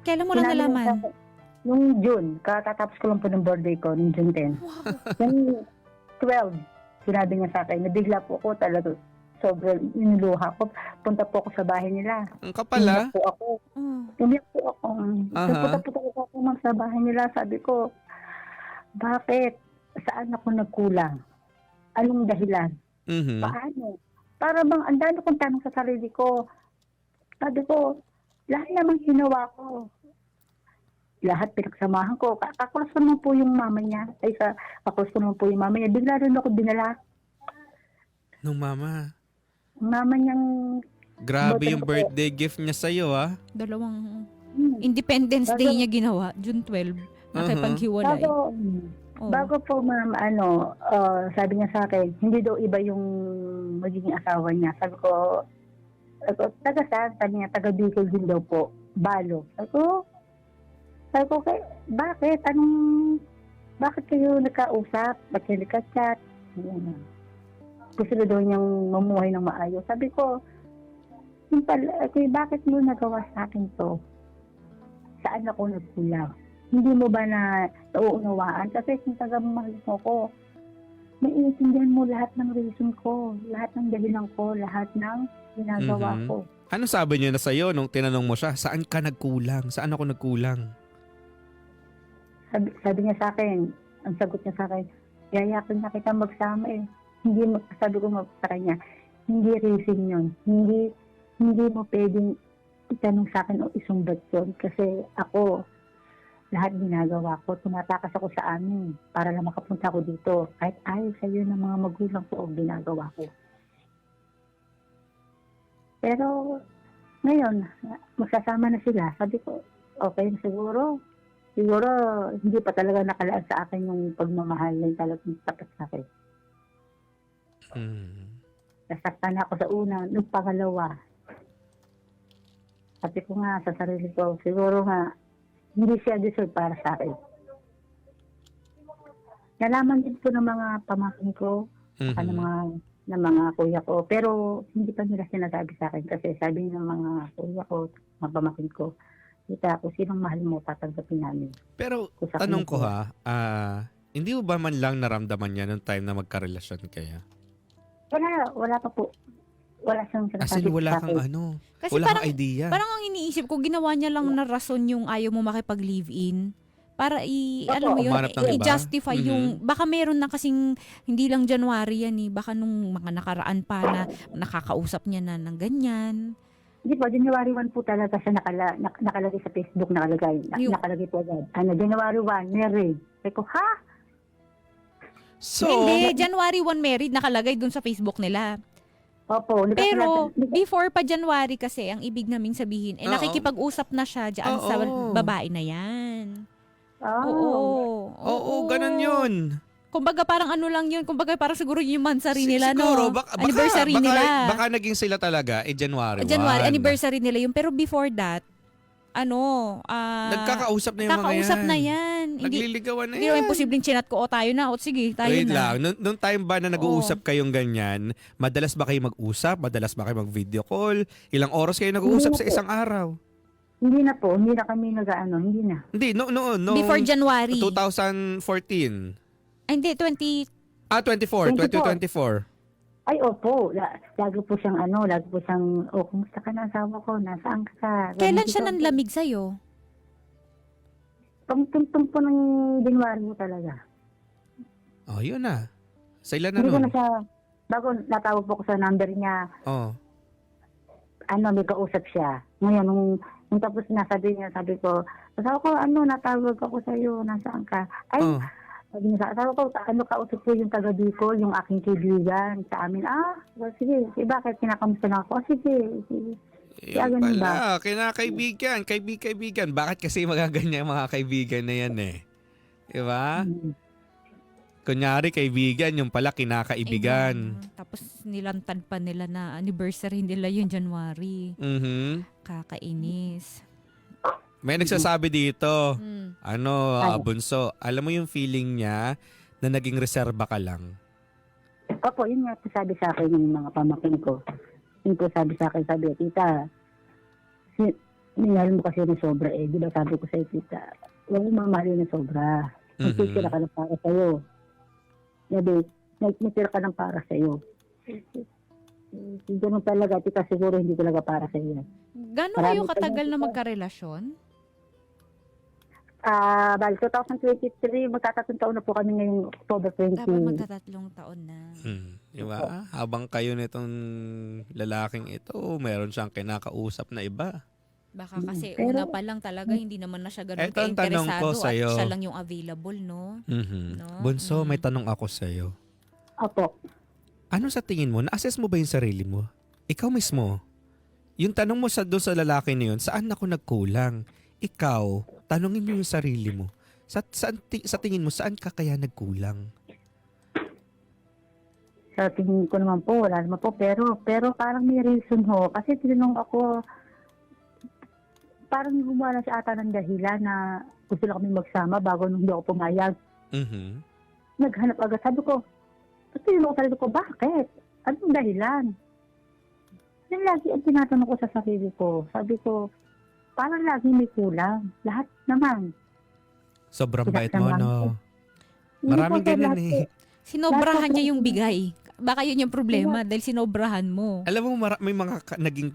Kailan mo lang Sinabi niya nalaman? sa akin, nung June, katatapos ko lang po ng birthday ko, nung June 10. Yung 12, sinabi niya sa akin, nabigla po ako talaga. Sobrang inuluha ko. Punta po ako sa bahay nila. Ang kapala. Umiyak po ako. Oh. Umiyak po ako. Aha. Punta po ako ma'am sa bahay nila. Sabi ko, bakit? Saan ako nagkulang? Anong dahilan? Mhm. Paano? Para bang ang dami kong tanong sa sarili ko. Sabi ko, lahat namang ginawa ko. Lahat pinagsamahan ko. Kakulas ko naman po yung mama niya. Kakulas ko naman po yung mama niya. Bigla rin ako dinala. Nung mama. Ang mama niyang... Grabe yung Boyfriend ko. birthday gift niya sa'yo, ah. Dalawang Hmm, Independence Day niya ginawa, June 12. Nakipaghiwalay. Oh. Bago po ma'am, sabi niya sa akin, hindi daw iba yung magiging asawa niya. Sabi ko, taga saan? Sabi niya, taga Bicol din daw po. Balo. Sabi ko, bakit? Bakit kayo nagkausap? Ba't kayo nagka-chat? Gusto na daw niyang mamuhay ng maayos. Sabi ko, bakit mo nagawa sa akin to? Saan ako nagkulang? Hindi mo ba na nauunawaan? Kasi kung taga-mahal mo ko, maiintindihan mo lahat ng reason ko, lahat ng dahilan ko, lahat ng ginagawa Mhm. ko. Ano sabi niya na sa'yo nung tinanong mo siya? Saan ka nagkulang? Saan ako nagkulang? Sabi niya sa akin, ang sagot niya sa akin, yayakin na kita magsama eh. Sabi ko sa kanya, hindi reason yun. Hindi mo pwedeng itanong sa akin o isumbat yun. Kasi ako, lahat ginagawa ko, tumatakas ako sa amin para lang makapunta ko dito. Kahit ayaw sa iyo ng mga magulang ko, ginagawa ko. Pero ngayon, magsasama na sila. Sabi ko, okay na siguro. Siguro, hindi pa talaga nakalaan sa akin yung pagmamahal na yung talagang tapat sa akin. Nasaktan ako sa una, nung pangalawa. Sabi ko nga sa sarili ko, siguro nga, hindi siya deserve para sa akin. Nalaman din po ng mga pamangkin ko, Mhm. ng mga kuya ko, pero hindi pa nila sinasabi sa akin kasi sabi ng mga kuya ko, mga pamangkin ko, kita kung sinong mahal mo, tatanggapin namin. Pero Kung sa tanong ko kanila. hindi mo ba man lang naramdaman niya nung time na magkarelasyon kaya? Wala pa po. Wala siyang As sinasabi in, wala sa kang akin. Kasi wala parang, kang idea. parang ang iniisip ko, ginawa niya lang na rason yung ayaw mo makipag-live-in. Para alam mo yun, Umanap ng iba. i-justify Mhm. yung, baka meron na kasing, hindi lang January yan eh, baka nung mga nakaraan pa na nakakausap niya na ng ganyan. Hindi po, January 1 po talaga siya nakalagay sa Facebook, nakalagay po agad. January 1, married. Sabi ko, ha? So, Hindi, January 1 married, nakalagay dun sa Facebook nila. Opo. Pero, before pa January kasi, ang ibig naming sabihin, Oo. nakikipag-usap na siya dyan sa Oo. babae na yan. Oh. Oo. ganun yun. Kumbaga parang ano lang yun, kumbaga parang siguro yung mansari nila, Siguro, no? baka, Anniversary baka, nila. Baka naging sila talaga, January 1. January, anniversary nila yun. Pero before that, Nagkakausap na yung mga yan. kakausap na yan. Hindi, Nagliligawan na hindi yan. naman posibleng chinat ko, o tayo na, o sige, tayo Wait na. lang, nung time ba na nag-uusap kayong ganyan, madalas ba kayo mag-usap? Madalas ba kayo mag-video call? Ilang oras kayo nag-uusap sa isang araw? Hindi na po. Hindi na kami hindi na. Hindi, no. Before January. 2014. Ay, hindi, 24, 2024. Ay, opo. Lagi po siyang kumusta ka na asawa ko? Nasaan ka? Kailan siya nanlamig sa'yo? Tungtong po ng January mo talaga. Oh, yun na. Sa ilan na Hindi ko nun? na siya, bago natawag po ko sa number niya, Oh. may kausap siya. Ngayon, nung tapos sabi ko, asawa ko, natawag ako sa'yo, nasaan ka? Ay, Oh. sabi niya sa asawa ko, kausap ko yung taga Bicol, yung aking kaibigan sa amin. Sige, bakit kinakamusta na ako? Sige. Yan ganun pala, kinakaibigan, kaibigan. Bakit kasi magaganyan yung mga kaibigan na yan eh? Diba? Kunyari, kaibigan, yung pala kinakaibigan. Tapos nilantan pa nila na anniversary nila yung January. Mhm. Kakainis. May nagsasabi dito, Mm. Bunso, alam mo yung feeling niya na naging reserba ka lang. Opo, yun nga po sabi sa akin yung mga pamakin ko. Yun po sabi sa akin, sabi, tita, minahal mo kasi ng sobra eh. Di ba sabi ko sa'yo, tita, huwag mo mamahalin ng sobra. Nagtitira ka ng para sa'yo. Sabi, nagtitira ka ng para sa'yo. Ganun talaga, tita, siguro hindi talaga para sa'yo. Gano'n Marami kayo pa katagal yan, na tita. magkarelasyon? Bali, 2023, magtatatong taon na po kami ngayong October 20. Dapat magkatatlong taon na. Diba? Habang kayo nitong lalaking ito, meron siyang kinakausap na iba. Baka kasi Pero- una pa lang talaga hindi naman na siya ganun Eto ang tanong ko ka-interesado sa'yo. at siya lang yung available, no? No? Bunso, may tanong ako sa'yo. Opo. Ano sa tingin mo? Na-assess mo ba yung sarili mo? Ikaw mismo. Yung tanong mo doon sa lalaki na yun, saan ako nagkulang? Ikaw, tanongin mo yung sarili mo. Sa tingin mo, saan ka kaya nagkulang? Sa tingin ko naman po, wala naman po. Pero parang may reason ho. Kasi tinanong ako, parang gumawa na si ata ng dahilan na gusto lang kami magsama bago nung hindi ako pumayag. Mhm. Naghanap agad. Sabi ko, tinanong ko sarili ko, bakit? Anong dahilan? Yan lagi ang tinatanong ko sa sarili ko. Sabi ko, parang lagi may kulang. Lahat naman. Sobrang bait mo, Pinaksaman ko. no? Hindi Maraming po, sir, ganyan lahat eh. po. Sinobrahan niya yung bigay. Baka yun yung problema dahil sinobrahan mo. Alam mo, may mga naging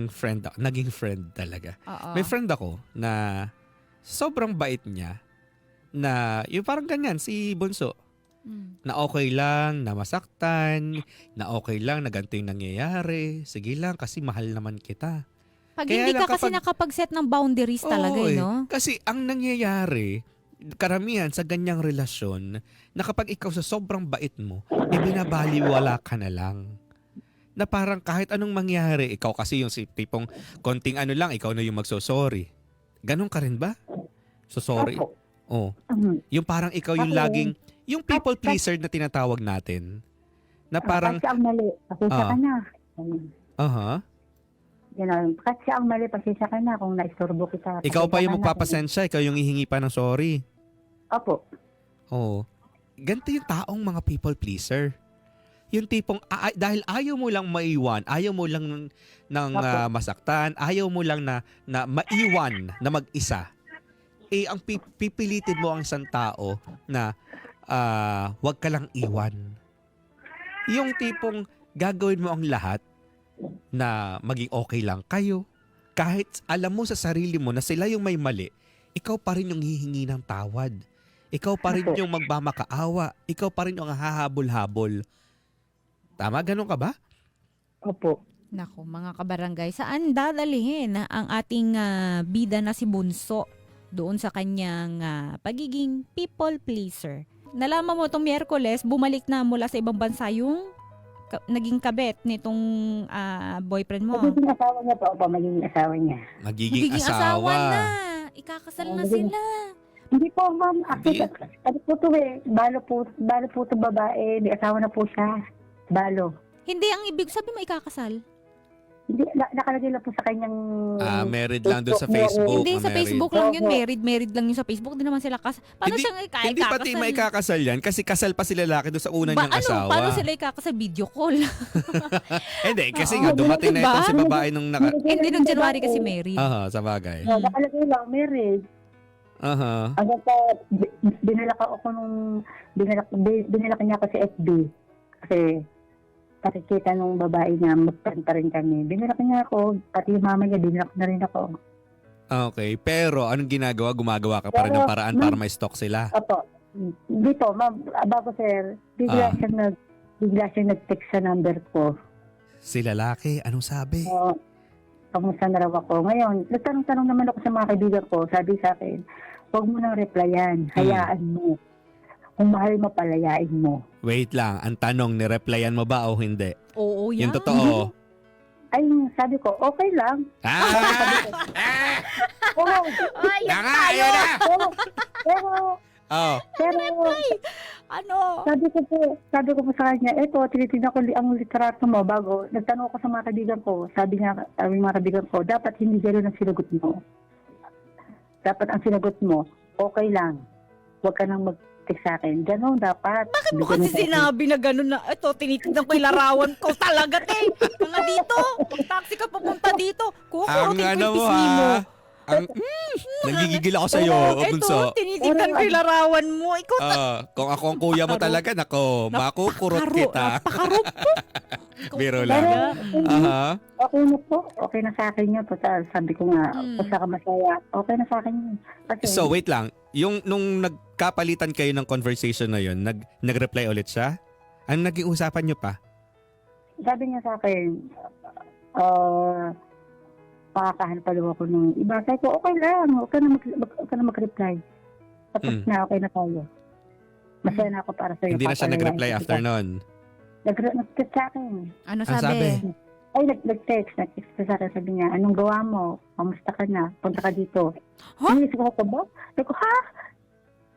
friend ako. Naging friend talaga. Oo. May friend ako na sobrang bait niya na yung parang ganyan, si Bunso. Mm. Na okay lang, na masaktan, na okay lang, na ganito yung nangyayari. Sige lang, kasi mahal naman kita. Pag Kaya hindi lang ka kasi kapag- nakapag-set ng boundaries talaga, Oo, eh, no? Kasi ang nangyayari, karamihan sa ganyang relasyon, na kapag ikaw sa sobrang bait mo, ibinabaliwala ka na lang. Na parang kahit anong mangyari, ikaw kasi yung tipong konting ano lang, ikaw na yung magsosorry. Ganon ka rin ba? So sorry. Opo. Oh. Mhm. Yung parang ikaw yung Ako, laging, yung people pleaser na tinatawag natin. Na parang, Kasi ang mali. Pasensya Ah. ka na. aha, Ganun. Kasi ang mali, pasensya ka na kung naistorbo kita. ikaw pa Pasensya yung ka na. magpapasensya, ikaw yung hihingi pa ng sorry. Opo. Oo. Ganito yung taong mga people pleaser. Yung tipong dahil ayaw mo lang maiwan, ayaw mo lang ng masaktan, ayaw mo lang na maiwan na mag-isa. Eh ang pipilitin mo ang isang tao na wag ka lang iwan. Yung tipong gagawin mo ang lahat na maging okay lang kayo. Kahit alam mo sa sarili mo na sila yung may mali, ikaw pa rin yung hihingi ng tawad. Ikaw pa rin yung magmamakaawa. Ikaw pa rin yung hahabol-habol. Tama? Ganun ka ba? Opo. Nako, mga kabarangay, saan dadalhin ang ating bida na si Bunso doon sa kanyang pagiging people pleaser? Nalaman mo itong Miyerkules, bumalik na mula sa ibang bansa yung naging kabet nitong boyfriend mo. Magiging asawa niya po. Opo, magiging asawa niya. Magiging asawa. na. Ikakasal na sila. Hindi po, ma'am. Hindi. Ano po ito eh. Balo po ito babae. May asawa na po siya. Balo. Hindi, ang ibig sabi mo ikakasal. Hindi, nakalagay lang po sa kanyang... Married lang doon sa Facebook. Facebook. Hindi, sa married. Facebook lang yun. Opo. Married lang yun sa Facebook. Hindi naman sila kasal. Paano Hindi- siya Hindi pati ikakasal? maikakasal yan kasi kasal pa sila lalaki doon sa una niyang asawa. Paano sila ikakasal? Video call. Hindi, kasi Oo, nga dumating na diba? itong si babae nung Hindi, nung January kasi married. Aha, sa bagay. Nakalagay lang, married. Aha. Hanggang sa binalak ako nung... Binalak niya ako sa FB. Kasi pakikita nung babae niya, magkanta rin kami. Binalak niya ako, pati yung mama niya, binalak na rin ako. Okay, pero anong ginagawa? Gumagawa ka pa rin ng paraan para may stock sila. Opo. Dito, ma'am, bago sir, bigla siyang nag-text sa number ko. Si lalaki, anong sabi? So, kamusta na raw ako. Ngayon, nagtanong-tanong naman ako sa mga kaibigan ko. Sabi sa akin, huwag mo nang replyan. Hayaan mo. Kung mahal mo, palayain mo. Wait lang, ang tanong, nireplyan mo ba o hindi? Oo, yan. Yung totoo. Ay, sabi ko, okay lang. Ah! Pero, Ay, Nga, ayun na! pero, Oh. Pero, Ano? sabi ko po sa kanya, tinitignan ko ang litrato mo bago. Nagtanong ko sa mga kaibigan ko. Sabi mga kaibigan ko, dapat hindi gano'n ang sinagot mo. Dapat ang sinagot mo, okay lang. Huwag ka nang mag-text sa akin. Ganon dapat. Bakit mo kasi sinabi na gano'n na, tinitignan ko yung larawan ko talaga, te. Mga dito. Taxi ka pupunta dito. Ang Kukurutin ko ano yung mo pisngi mo. Nagigigil ako sa'yo, Bunso. Tinitignan ko yung larawan mo. Ikaw Kung ako ang kuya mo talaga, nako, makukurot kita. Napakarupok. Biro Pero, lang. Aha. okay na po. Okay na sa akin yun. Total, sabi ko nga, basta ka masaya. Okay na sa akin yun. Kasi, So, wait lang. Nung nagkapalitan kayo ng conversation na yun, nag-reply ulit siya? Ano naging usapan nyo pa? sabi niya sa akin, pakakahan pa daw ako ng iba. Sabi ko, okay lang. Huwag ka na mag-reply. Tapos na, okay na tayo. Masaya na ako para sa'yo. Hindi na siya nag-reply after nun. Nag-text sa akin. Ano Ang sabi? Ay, nag-text sa akin. Sabi niya, anong gawa mo? Kamusta ka na? Punta ka dito. Huh? Inisip ko ba? Sabi ko, ha?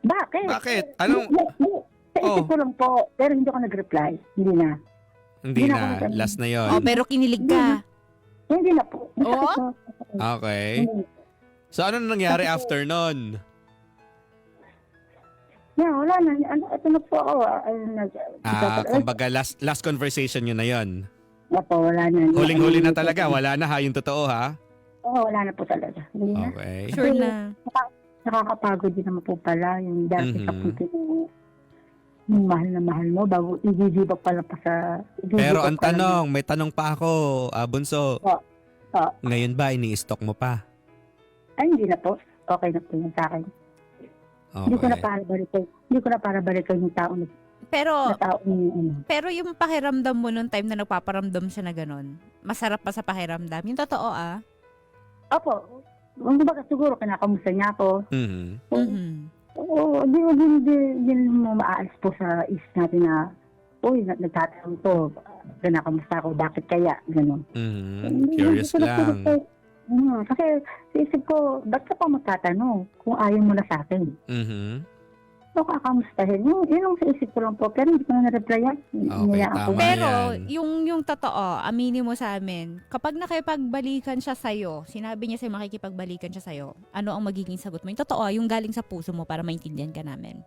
Bakit? Bakit? Anong... Sa isip ko lang po. Pero hindi ako nag-reply. Hindi na. Hindi Hindi na na. ako- Last na yon. Pero kinilig ka. Hindi na po. Oo? Okay. So, ano nangyari after nun? Yeah, wala na. Ito na po ako. Kumbaga, last conversation nyo na yon. Opo, wala na. Huling-huli na talaga. Wala na ha, yung totoo ha? Oo, wala na po talaga. Hindi na. Okay. Sure na. Nakakapagod din naman po pala yung dati sa Mhm. punto yung mahal na mahal mo bago igigibag pala pa sa... Pero ang tanong, may tanong pa ako, Bunso. Ngayon ba, ini-stock mo pa? Ay, hindi na po. Okay na po yun sa akin. Hindi ko na para balikan yung tao na Pero ano. pero yung pakiramdam mo nung time na nagpaparamdam siya na ganun, masarap pa sa pakiramdam. Yung totoo Opo. Kumbaga siguro kinakamusta niya ako. Mhm. Mhm. Oo, hindi mo maaalis po sa isip natin na, uy, nagtatanong to, kinakamusta ako, bakit kaya, gano'n. Mhm. Curious lang. Kasi sa isip ko, ba't ka pa magtatanong kung ayaw mo na sa akin? Mhm. So, kakamustahin. Yun ang sa isip ko lang po, pero hindi ko na na-replyan. Okay, tama. Pero yan. yung totoo, aminin mo sa amin, kapag nakipagbalikan siya sa'yo, sinabi niya sa'yo makikipagbalikan siya sa'yo, ano ang magiging sagot mo? Yung totoo, yung galing sa puso mo para maintindihan ka namin.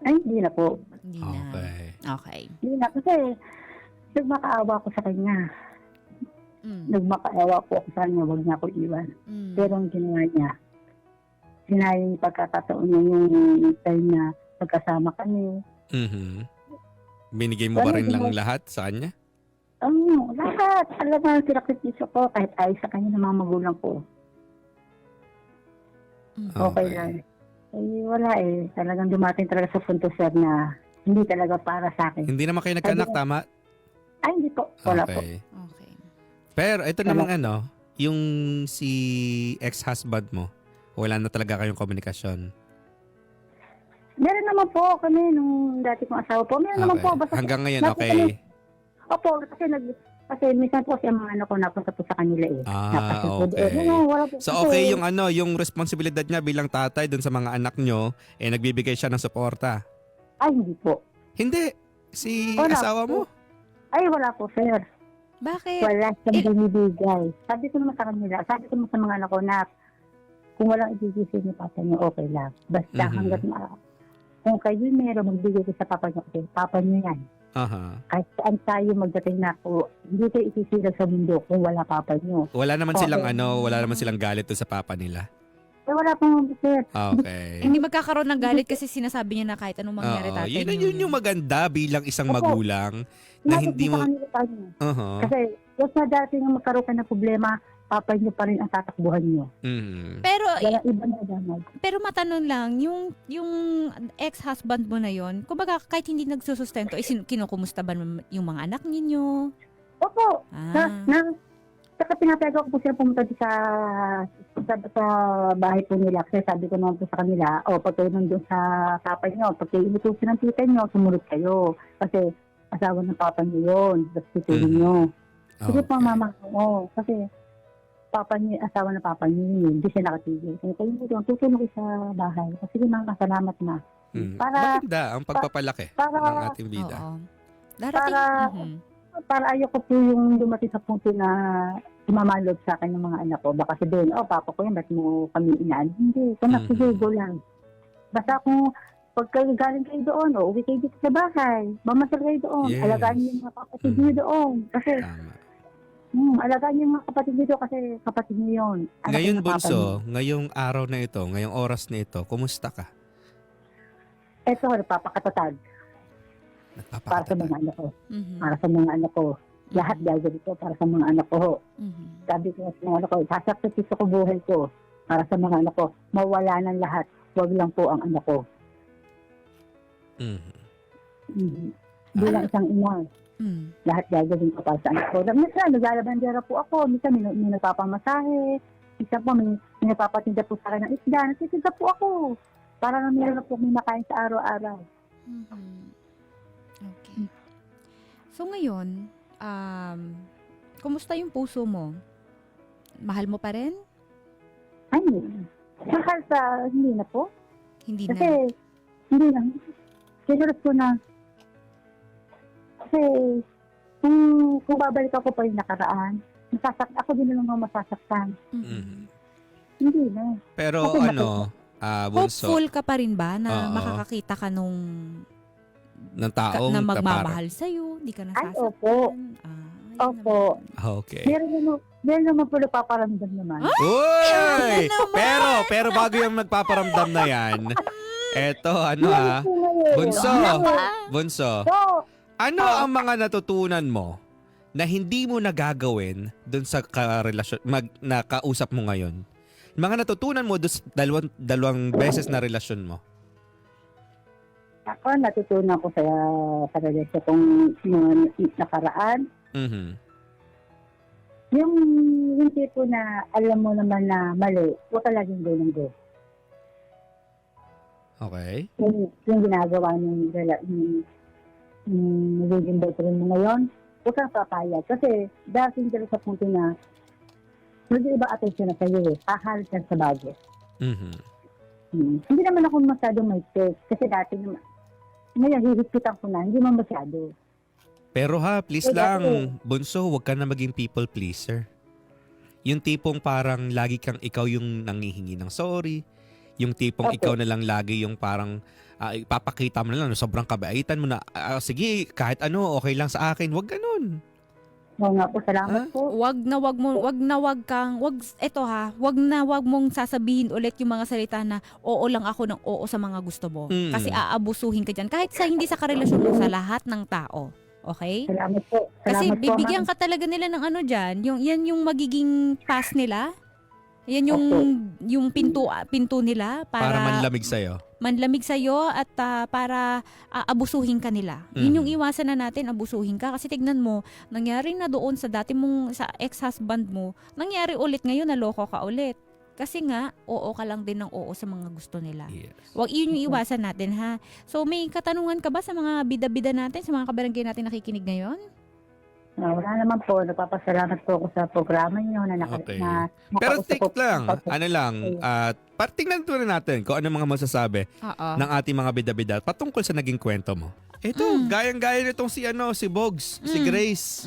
Ay, hindi na po. Hindi na. Okay. Okay. Hindi na, kasi nagmakaawa ko sa kanya. Mm. Nagmakaawa po ako sa kanya, huwag niya ako iwan. Mm. Pero ang ginawa niya, sinayang pagkakataon niya yung time na magkasama kami. Mhm. Binigay mo ba rin lang lahat sa kanya? Lahat. Alam mo, sinakripisyo ko kahit ayos sa kanya ng mga magulang ko. Okay lang. Wala eh. Talagang dumating talaga sa punto, sir, na hindi talaga para sa akin. Hindi naman kayo nagkanak, tama? Ay, hindi po. Wala po. Okay. Okay. Pero ito namang yung si ex-husband mo, wala na talaga kayong komunikasyon. Meron naman po kami nung dati kong asawa po. Meron naman po. Basta, Hanggang ngayon, basta okay. kami- Opo, kasi minsan po siya mga anak ko napunta po sa kanila eh. Napunta po doon. Okay. Wala po. So Kasi- okay yung responsibilidad niya bilang tatay dun sa mga anak nyo, nagbibigay siya ng suporta. Ay, hindi po. Hindi. Si Wala asawa mo. po. Ay, wala po, sir. Bakit? Wala siyang binibigay. Sabi ko naman sa kanila, sabi ko naman sa mga anak ko na kung walang ibibigay ni papa niyo, okay lang. Basta hanggat kung kayo meron, magbigay ko sa papa niyo, okay, papa niyo yan. Aha. Kahit saan tayo magdating na ako, hindi kayo isisira sa mundo kung wala papa niyo. Wala naman silang Okay. wala naman silang galit dun sa papa nila. Eh, wala pong sir. Okay. Hindi magkakaroon ng galit kasi sinasabi niya na kahit anong mangyari Oo, tatay yun yung maganda bilang isang Opo. magulang na hindi mo... Kanila pa niyo. Uh-huh. Kasi, yung sa dati nang magkaroon ka ng problema, papa niyo pa rin ang tatakbuhan niyo. Mhm. Pero Walang ibang nadamag. pero matanong lang, yung ex-husband mo na yon, kumbaga kahit hindi nagsusustento, kinukumusta ba yung mga anak ninyo? Opo. Ah. Saka pinapayagan ko po sila pumunta sa bahay po nila. Kasi sabi ko naman po sa kanila, pag kayo nandun sa papa niyo, pag kayo inutusin ng tita niyo, sumunod kayo. Kasi asawa ng papa niyo yun. Tapos tutulong niyo. Sige po, mama ko. Kasi papa niya, asawa na papa niya yun, hindi siya nakatigil. Kaya kayo dito, tutulong ko sa bahay. Kasi mama, salamat na. Para- Maganda ang pagpapalaki para- ng ating bida. Oo. Darating. Para- Mhm. Para ayoko po yung dumating sa punto na tumamalog sa akin ng mga anak ko. Baka sabihin, papa ko yan, ba't mo kami inaan? Hindi, kung sige, go lang. Basta kung pag kayo galing kayo doon, uwi kayo dito sa bahay, mamasal kayo doon, Yes. alagaan niyo yung mga kapatid niyo doon. Kasi, Tama. alagaan niyo yung mga kapatid niyo doon kasi kapatid niyo yun. Anak Ngayon, niyo ng papa niyo. Bunso, ngayong araw na ito, ngayong oras na ito, kumusta ka? Eto, nagpapakatatag para sa Nagpapakatata. mga anak ko. Mhm. Para sa mga anak ko. Lahat gagawin ko para sa mga anak ko. Mhm. Sabi ko sa mga anak ko, sasakripisyo ko buhay ko para sa mga anak ko. Mawala ng lahat. Huwag lang po ang anak ko. Mhm. Bilang isang ina, Mhm. lahat gagawin ko para sa anak ko. Minsan, naglalabandera po ako. Minsan, may nagpapamasahe. Minsan po, may nagpapatinda po sa akin ng isda. Nagtitinda po ako. Para na meron na po may makain sa araw-araw. Mhm. Okay. So ngayon, kumusta yung puso mo? Mahal mo pa rin? Ay, mahal sa hindi na po. Hindi Kasi, na. hindi na. Sinurot ko na. Kasi, kung babalik ako pa yung nakaraan, ako din naman ang masasaktan. Mhm. Mhm. Hindi na. Pero Okay, Bunso, Hopeful ka pa rin ba na Oo. makakakita ka nung ng taong na tapara. magmamahal sa'yo? Di ka Ay, nasasaktan? opo. Ayun Opo. naman. Okay. Meron naman po paparamdam naman. Uy! naman! Pero bago yung nagpaparamdam na yan, eto, Meron po ngayon. Bunso. Meron. Bunso, So, ano ang mga natutunan mo na hindi mo nagagawin dun sa karelasyon, nakausap mo ngayon? Mga natutunan mo dun sa dalawang beses na relasyon mo? ako natutunan ko sa relasyon kong mga nakaraan. Mhm. Yung tipo na alam mo naman na mali, huwag ka laging go ng go. Okay. Yung ginagawa ng nagiging boyfriend mo ngayon, huwag kang papayag. Kasi darating ka sa punto na mag-iba attention na sa'yo Hahalit ka sa bago. Mhm. Hindi naman ako masyadong may text. Kasi dati naman, ngayon, hihipitan ko na, hindi man masyado. Pero please Eh, lang, dati- Bunso, huwag ka na maging people pleaser. Yung tipong parang lagi kang ikaw yung nangihingi ng sorry. Yung tipong Okay. ikaw na lang lagi yung parang ipapakita mo na lang, sobrang kabaitan mo na, sige, kahit ano, okay lang sa akin. Huwag ganun. Oo nga po, salamat po. Wag mong sasabihin ulit yung mga salita na oo lang ako ng oo sa mga gusto mo. Mm. Kasi aabusuhin ka dyan. Kahit hindi sa karelasyon mo, sa lahat ng tao. Okay? Salamat po. Kasi Salamat po, bibigyan ma'am. ka talaga nila ng ano dyan. Yan yung magiging pass nila. Yan yung pinto nila Para manlamig sa'yo. manlamig sa'yo at para abusuhin ka nila. Yun yung iwasan na natin, abusuhin ka. Kasi tignan mo, nangyari na doon sa dati mong, sa ex-husband mo, nangyari ulit ngayon, naloko ka ulit. Kasi nga, oo ka lang din ng oo sa mga gusto nila. Yes. Wag yun yung iwasan natin, ha? So, may katanungan ka ba sa mga bida-bida natin, sa mga kabarangay natin nakikinig ngayon? Wala naman po. Nagpapasalamat po ako sa programa niyo na Okay. Pero nakausap take po- lang, tingnan natin kung ano mga masasabi Oo. ng ating mga bida-bida patungkol sa naging kwento mo. Ito, gayang-gaya nitong si Bogs, si Grace.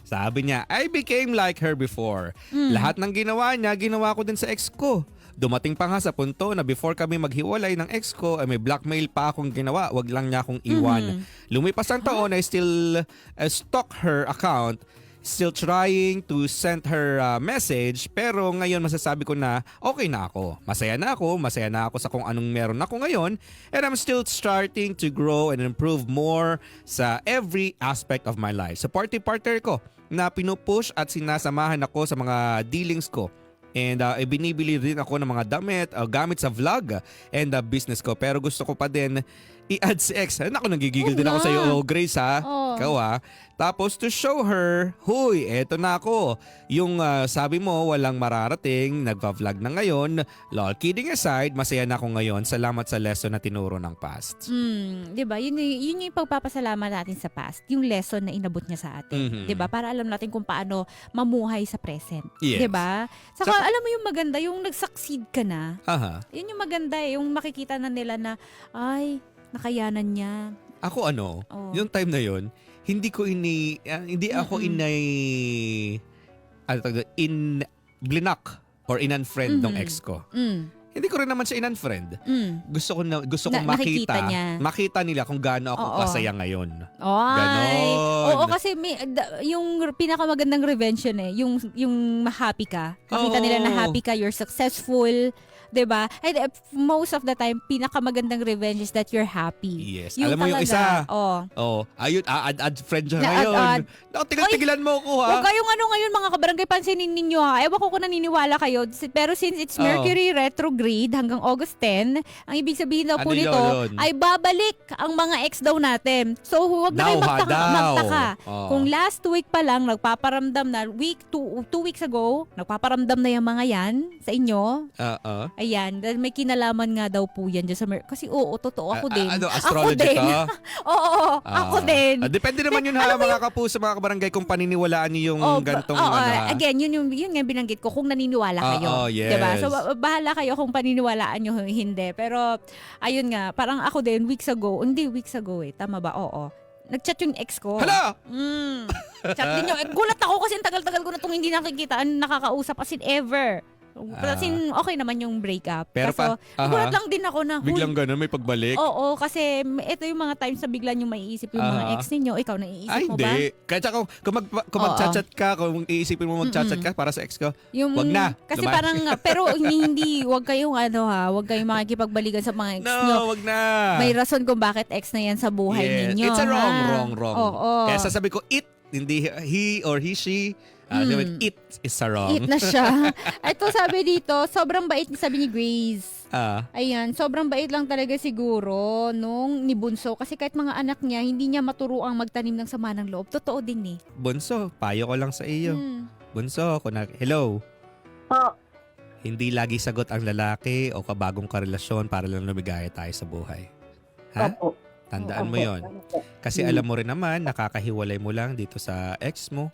Sabi niya, I became like her before. Lahat ng ginawa niya, ginawa ko din sa ex ko. Dumating pa nga sa punto na before kami maghiwalay ng ex ko, ay may blackmail pa akong ginawa. Wag lang niya akong iwan. Lumipas ang taon, I still stalk her account. Still trying to send her message. Pero ngayon masasabi ko na okay na ako. Masaya na ako sa kung anong meron ako ngayon. And I'm still starting to grow and improve more sa every aspect of my life. Supportive partner ko na pinupush at sinasamahan ako sa mga dealings ko. And binibili rin ako ng mga damit, gamit sa vlog and business ko. Pero gusto ko pa din i-add si ex. Naku, nagigigil Huwag din ako na. sa iyo, Grace, ha? Oo. Ikaw, ha? Tapos to show her, huy, eto na ako. Yung sabi mo, walang mararating, nagpa-vlog na ngayon. Lol, kidding aside, masaya na ako ngayon. Salamat sa lesson na tinuro ng past. 'Di ba? Yun yung pagpapasalamat natin sa past, yung lesson na inabot niya sa atin. Mhm. 'Di ba? Para alam natin kung paano mamuhay sa present. Yes. 'Di ba? Saka alam mo yung maganda, yung nag-succeed ka na. Aha. Yun yung maganda yung makikita na nila na ay, nakayanan niya. Ako ano, Oh. yung time na yon, hindi ako blinak or in-unfriend ng Mhm. ex ko. Mm. Hindi ko rin naman siya in-unfriend. Mm. Gusto kong Nakikita niya. makita nila kung gaano ako Oo. kasaya ngayon. Ay. Ganon. Oo, kasi yung pinakamagandang revenge yun eh. Yung happy ka. Makita Oo. nila na happy ka, you're successful. 'Di ba? And most of the time, pinakamagandang revenge is that you're happy. Yes. Alam mo yung isa. Ayun, add friend siya ngayon. Na-add. Naku, tigil-tigilan mo ko, ha? Huwag kayong ngayon mga kabarangay, pansinin ninyo ha. Ewan ko kung naniniwala kayo. Pero since it's Mercury retrograde hanggang August 10, ang ibig sabihin daw po Ano nito yun? ay babalik ang mga ex daw natin. So huwag na kayong magtaka. Oh. Kung last week pa lang, nagpaparamdam na, two weeks ago, nagpaparamdam na yung mga yan sa inyo. Ayan, dahil may kinalaman nga daw po yan dyan sa kasi totoo, ako din. Astrology ako din. ka? Oo, ako din. Depende naman yun, ha, mga kapuso, mga kabarangay, kung paniniwalaan niyo yung gantong again, yun nga binanggit ko, kung naniniwala kayo. Yes. Diba? So, bahala kayo kung paniniwalaan nyo o hindi. Pero, ayun nga, parang ako din, weeks ago, tama ba? Oo. Nag-chat yung ex ko. Hala! Chat din yung, gulat ako kasi ang tagal-tagal ko na itong hindi nakikita, nakakausap as in ever. As in, okay naman yung breakup. Pero Kaso, gulat lang din ako na, biglang ganun, may pagbalik? Oo, kasi ito yung mga times na bigla nyo maiisip yung mga ex ninyo. Ikaw, naiisip mo ba? Hindi. Kaya kung mag-chat ka, kung iisipin mo mag-chat ka para sa ex ko, wag na. Kasi diba? parang, pero hindi, wag kayong wag kayong makikipagbalikan sa mga ex nyo. No, wag na. May rason kung bakit ex na yan sa buhay ninyo. It's a wrong. Oo. Kaya sasabi ko, hindi he or she. It is a wrong. It na siya. Ito sabi dito, sobrang bait, sabi ni Grace. Ayan, sobrang bait lang talaga siguro nung ni Bunso. Kasi kahit mga anak niya, hindi niya maturuang magtanim ng sama ng loob. Totoo din eh. Bunso, payo ko lang sa iyo. Bunso, hello. Po. Hindi lagi sagot ang lalaki o kabagong karelasyon para lang lumigaya tayo sa buhay. Ha? Opo. Tandaan mo Opo. yon. Kasi alam mo rin naman, nakakahiwalay mo lang dito sa ex mo.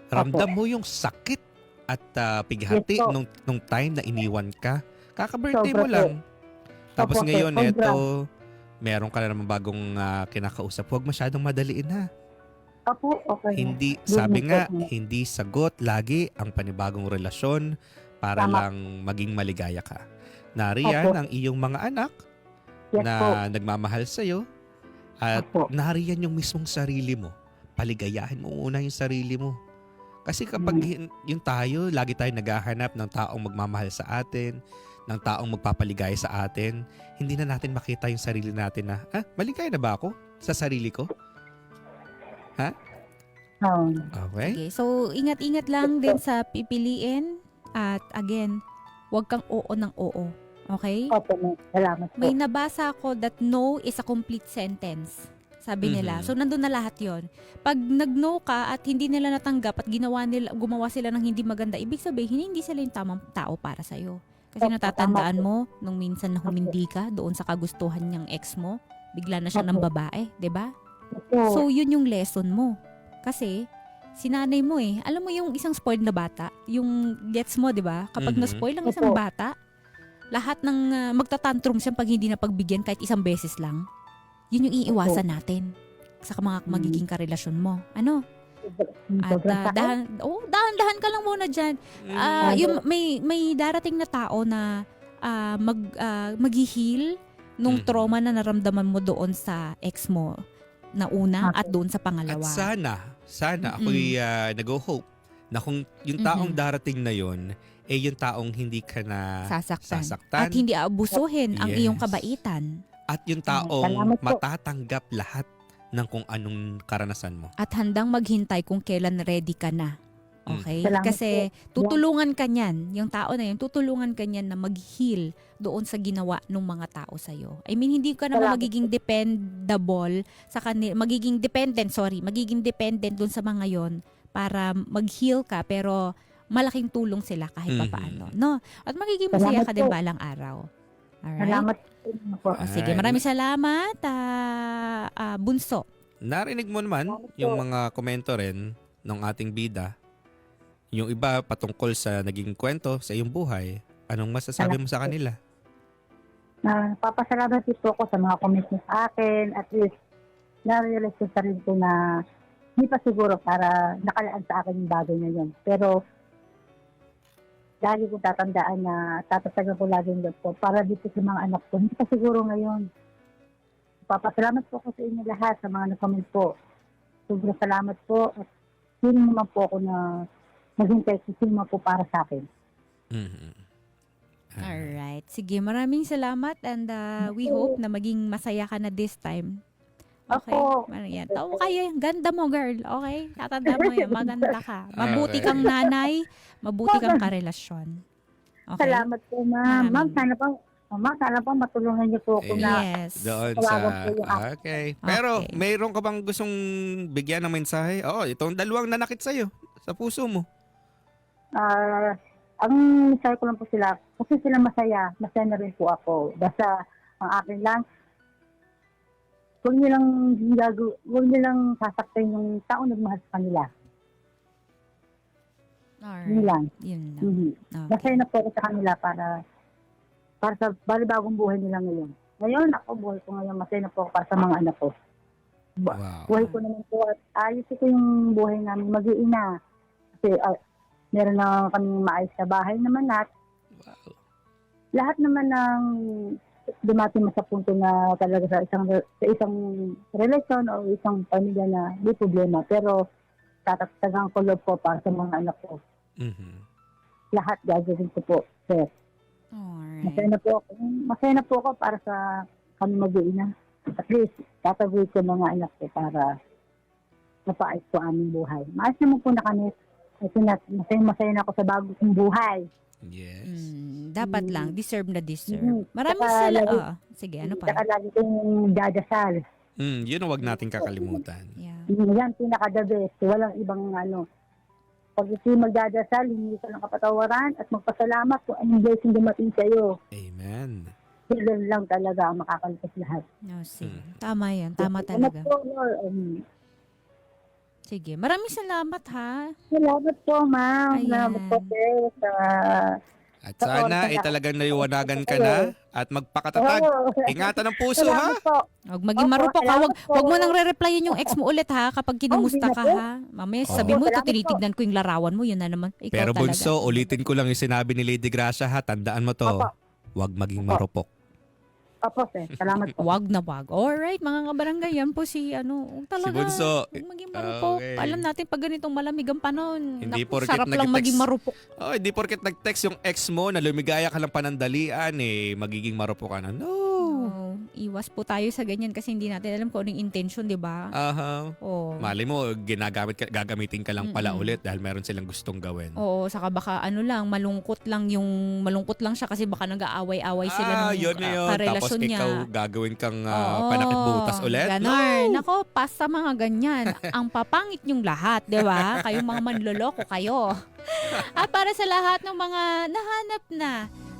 Ramdam mo yung sakit at pighati Yes, po. nung time na iniwan ka. Kaka-birthday Sobra mo lang. Tapos Opo, ngayon, sobra. eto, meron ka na naman bagong kinakausap. Huwag masyadong madaliin, ha? Opo, okay. Hindi, Good sabi nga, po. hindi sagot lagi ang panibagong relasyon para Tama. lang maging maligaya ka. Nariyan Opo. ang iyong mga anak Yes na po. nagmamahal sa'yo at Opo. nariyan yung mismong sarili mo. Paligayahin mo muna yung sarili mo. Kasi kapag yung tayo, lagi tayo naghahanap ng taong magmamahal sa atin, ng taong magpapaligaya sa atin, hindi na natin makita yung sarili natin na, maligaya na ba ako sa sarili ko? Okay? Okay, so ingat-ingat lang din sa pipiliin. At again, huwag kang oo ng oo. Okay? Opo, ma'am. Salamat po. May nabasa ako that no is a complete sentence. Sabi nila. Mhm. So, nandun na lahat yon. Pag nag-no ka at hindi nila natanggap at gumawa sila ng hindi maganda, ibig sabihin, hindi sila yung tamang tao para sa'yo. Kasi Opo, natatandaan tama po. mo, nung minsan na humindi ka doon sa kagustuhan niyang ex mo, bigla na siya ng Opo. babae, 'di ba? Opo. So, yun yung lesson mo. Kasi, sinanay mo eh. Alam mo yung isang spoiled na bata, yung gets mo, 'di ba? Kapag Mhm. na-spoil ang isang Opo. bata, lahat ng magtatantrum siya pag hindi na pagbigyan kahit isang beses lang. Yun yung iiwasan natin sa mga magiging karelasyon mo. Ano? At Sobrang sakit. dahan-dahan ka lang muna dyan. Yung may darating na tao na mag-heal nung Mhm. trauma na naramdaman mo doon sa ex mo na una at doon sa At pangalawa. sana ako'y nag-hope na kung yung taong darating na yon yung taong hindi ka na Sasaktan. sasaktan. At hindi aabusuhin ang Yes. iyong kabaitan. At yung taong Salamat po. matatanggap lahat ng kung anong karanasan mo. At handang maghintay kung kailan ready ka na Okay? Salamat Kasi tutulungan ka niyan, yung tao na yun, tutulungan ka niyan na mag-heal doon sa ginawa ng mga tao sa'yo. I mean, hindi ka naman Salamat magiging dependable sa kanila, magiging dependent doon sa mga yon para mag-heal ka, pero malaking tulong sila kahit Mhm. papaano. No? At magiging masaya Salamat ka din po. balang araw. Alright? Salamat po. O, sige, maraming salamat, Bunso. Narinig mo naman yung mga komento rin ng ating bida. Yung iba patungkol sa naging kwento sa iyong buhay. Anong masasabi mo sa kanila? Papasalamat din po ako sa mga comments niyo sa akin. At least, na-realize ko sa rin ko na hindi pa siguro para nakalaan sa akin yung bagay na yun. Pero, lagi ko tatandaan na tatatagan ko lagi yung loob ko para dito sa mga anak ko. Hindi pa siguro ngayon. Papasalamat po ako sa inyo lahat sa mga nag-comment po. Sobrang salamat po. At sino naman po ako na maghintay kung sino naman po para sa akin. Mhm. Alright. Sige, maraming salamat and we hope na maging masaya ka na this time. Okay? Opo. Yan. Tawa kayo. Ganda mo, girl. Okay? Tatanda mo yan. Maganda ka. Mabuti kang nanay. Mabuti kang karelasyon. Okay? Salamat po, ma'am. Ma'am, Maraming. sana po matulungan niyo po ako na Yes. Doon Tawagan sa... po yung akin. Okay. Pero Okay. mayroon ka bang gustong bigyan ng mensahe? Oo, itong dalawang nanakit sa'yo sa puso mo. ang mensahe ko lang po sila, kasi sila masaya na rin po ako. Basta ang akin lang, huwag nilang sasaktan yung tao nagmahal sa kanila. Yun Alright. lang. Yun lang. Mhm. Okay. Masaya na po ako sa kanila para sa balibagong buhay nila ngayon. Ngayon, ako, buhay ko ngayon, masaya na po ako para sa mga anak ko. Wow. Buhay ko naman po at ayos ko yung buhay namin mag-iina. Kasi meron na kami maayos na bahay naman at lahat naman ng dumating mo sa punto na talaga sa isang relasyon o isang pamilya na may problema. Pero tatagtagan ko loob ko para sa mga anak ko. Mhm. Lahat gagawin ko po, sir. Masaya Alright. na po ako para sa kami mag-iina. At least, tatagoy ko mga anak ko para mapaayos ko aming buhay. Maayos naman po na kami. Kasi masaya na ako sa bago kong buhay. Yes. Dapat lang. Deserve na deserve. Mhm. Maraming Saka salamat. lagi- Sige, ano pa? Saka lagi kong dadasal. Yun ang wag nating kakalimutan. Yeah. Yan, pinaka-the best. Walang ibang Pag ito magdadasal, hindi ka ng kapatawaran at magpasalamat kung anong blessing dumating sa'yo. Amen. Yan lang talaga ang makakaligtas lahat. No, sige. Tama yan. Tama Salamat talaga. po, Lord. Sige. Maraming salamat, ha? Salamat po, ma'am. Ayan. Salamat po, sir, sa... At sana ay talagang naliwanagan ka na at magpakatatag. Oo. Ingatan ng puso, ha? Salamat po. Huwag maging Opo, marupok, ha? salamat po. Wag mo nang re-replyin yung ex mo ulit, ha? Kapag kinumusta hindi na ka, po. ha? Mamaya sabi Opo, mo, ito salamat po. tinitignan ko yung larawan mo. Yun na naman. Ikaw Pero talaga. Bunso, ulitin ko lang yung sinabi ni Lady Gracia, ha? Tandaan mo to. Opo. Huwag maging Opo. marupok. Opo, sir. Salamat po. Wag na wag. Alright, mga kabarangay, yan po talaga. Bunso. Huwag maging marupok. Okay. Alam natin pag ganitong malamig ang panahon. Hindi Naku, porket sarap lang nag-text- maging marupok. Oh, hindi porket nag-text yung ex mo na lumigaya ka lang panandalian, magiging marupok ka na. No. Oh, iwas po tayo sa ganyan kasi hindi natin alam kung anong intention, di ba? Aha. Oh. Mali mo, gagamitin ka lang pala Mm-mm. ulit dahil meron silang gustong gawin. Oo, saka baka malungkot lang siya kasi baka nag-aaway-away sila ng yun na yun. Tapos karelasyon niya. ikaw gagawin kang Oo, panakit butas ulit. Ganon. Nako, pas sa mga ganyan. Ang papangit yung lahat, di ba? Kayong mga manloloko kayo. At para sa lahat ng mga nahanap na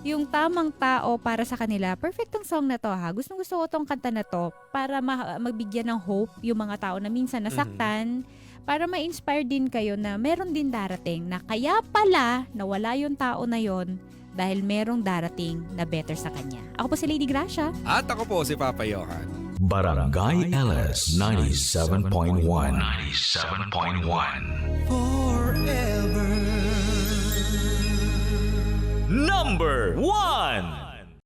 yung tamang tao para sa kanila, perfect tong song na to, ha? Gustong-gusto ko tong kanta na to para magbigyan ng hope yung mga tao na minsan nasaktan, para ma-inspire din kayo na meron din darating na kaya pala nawala yung tao na yon dahil merong darating na better sa kanya. Ako po si Lady Gracia. At ako po si Papa Johan. Barangay LS 97.1 Number 1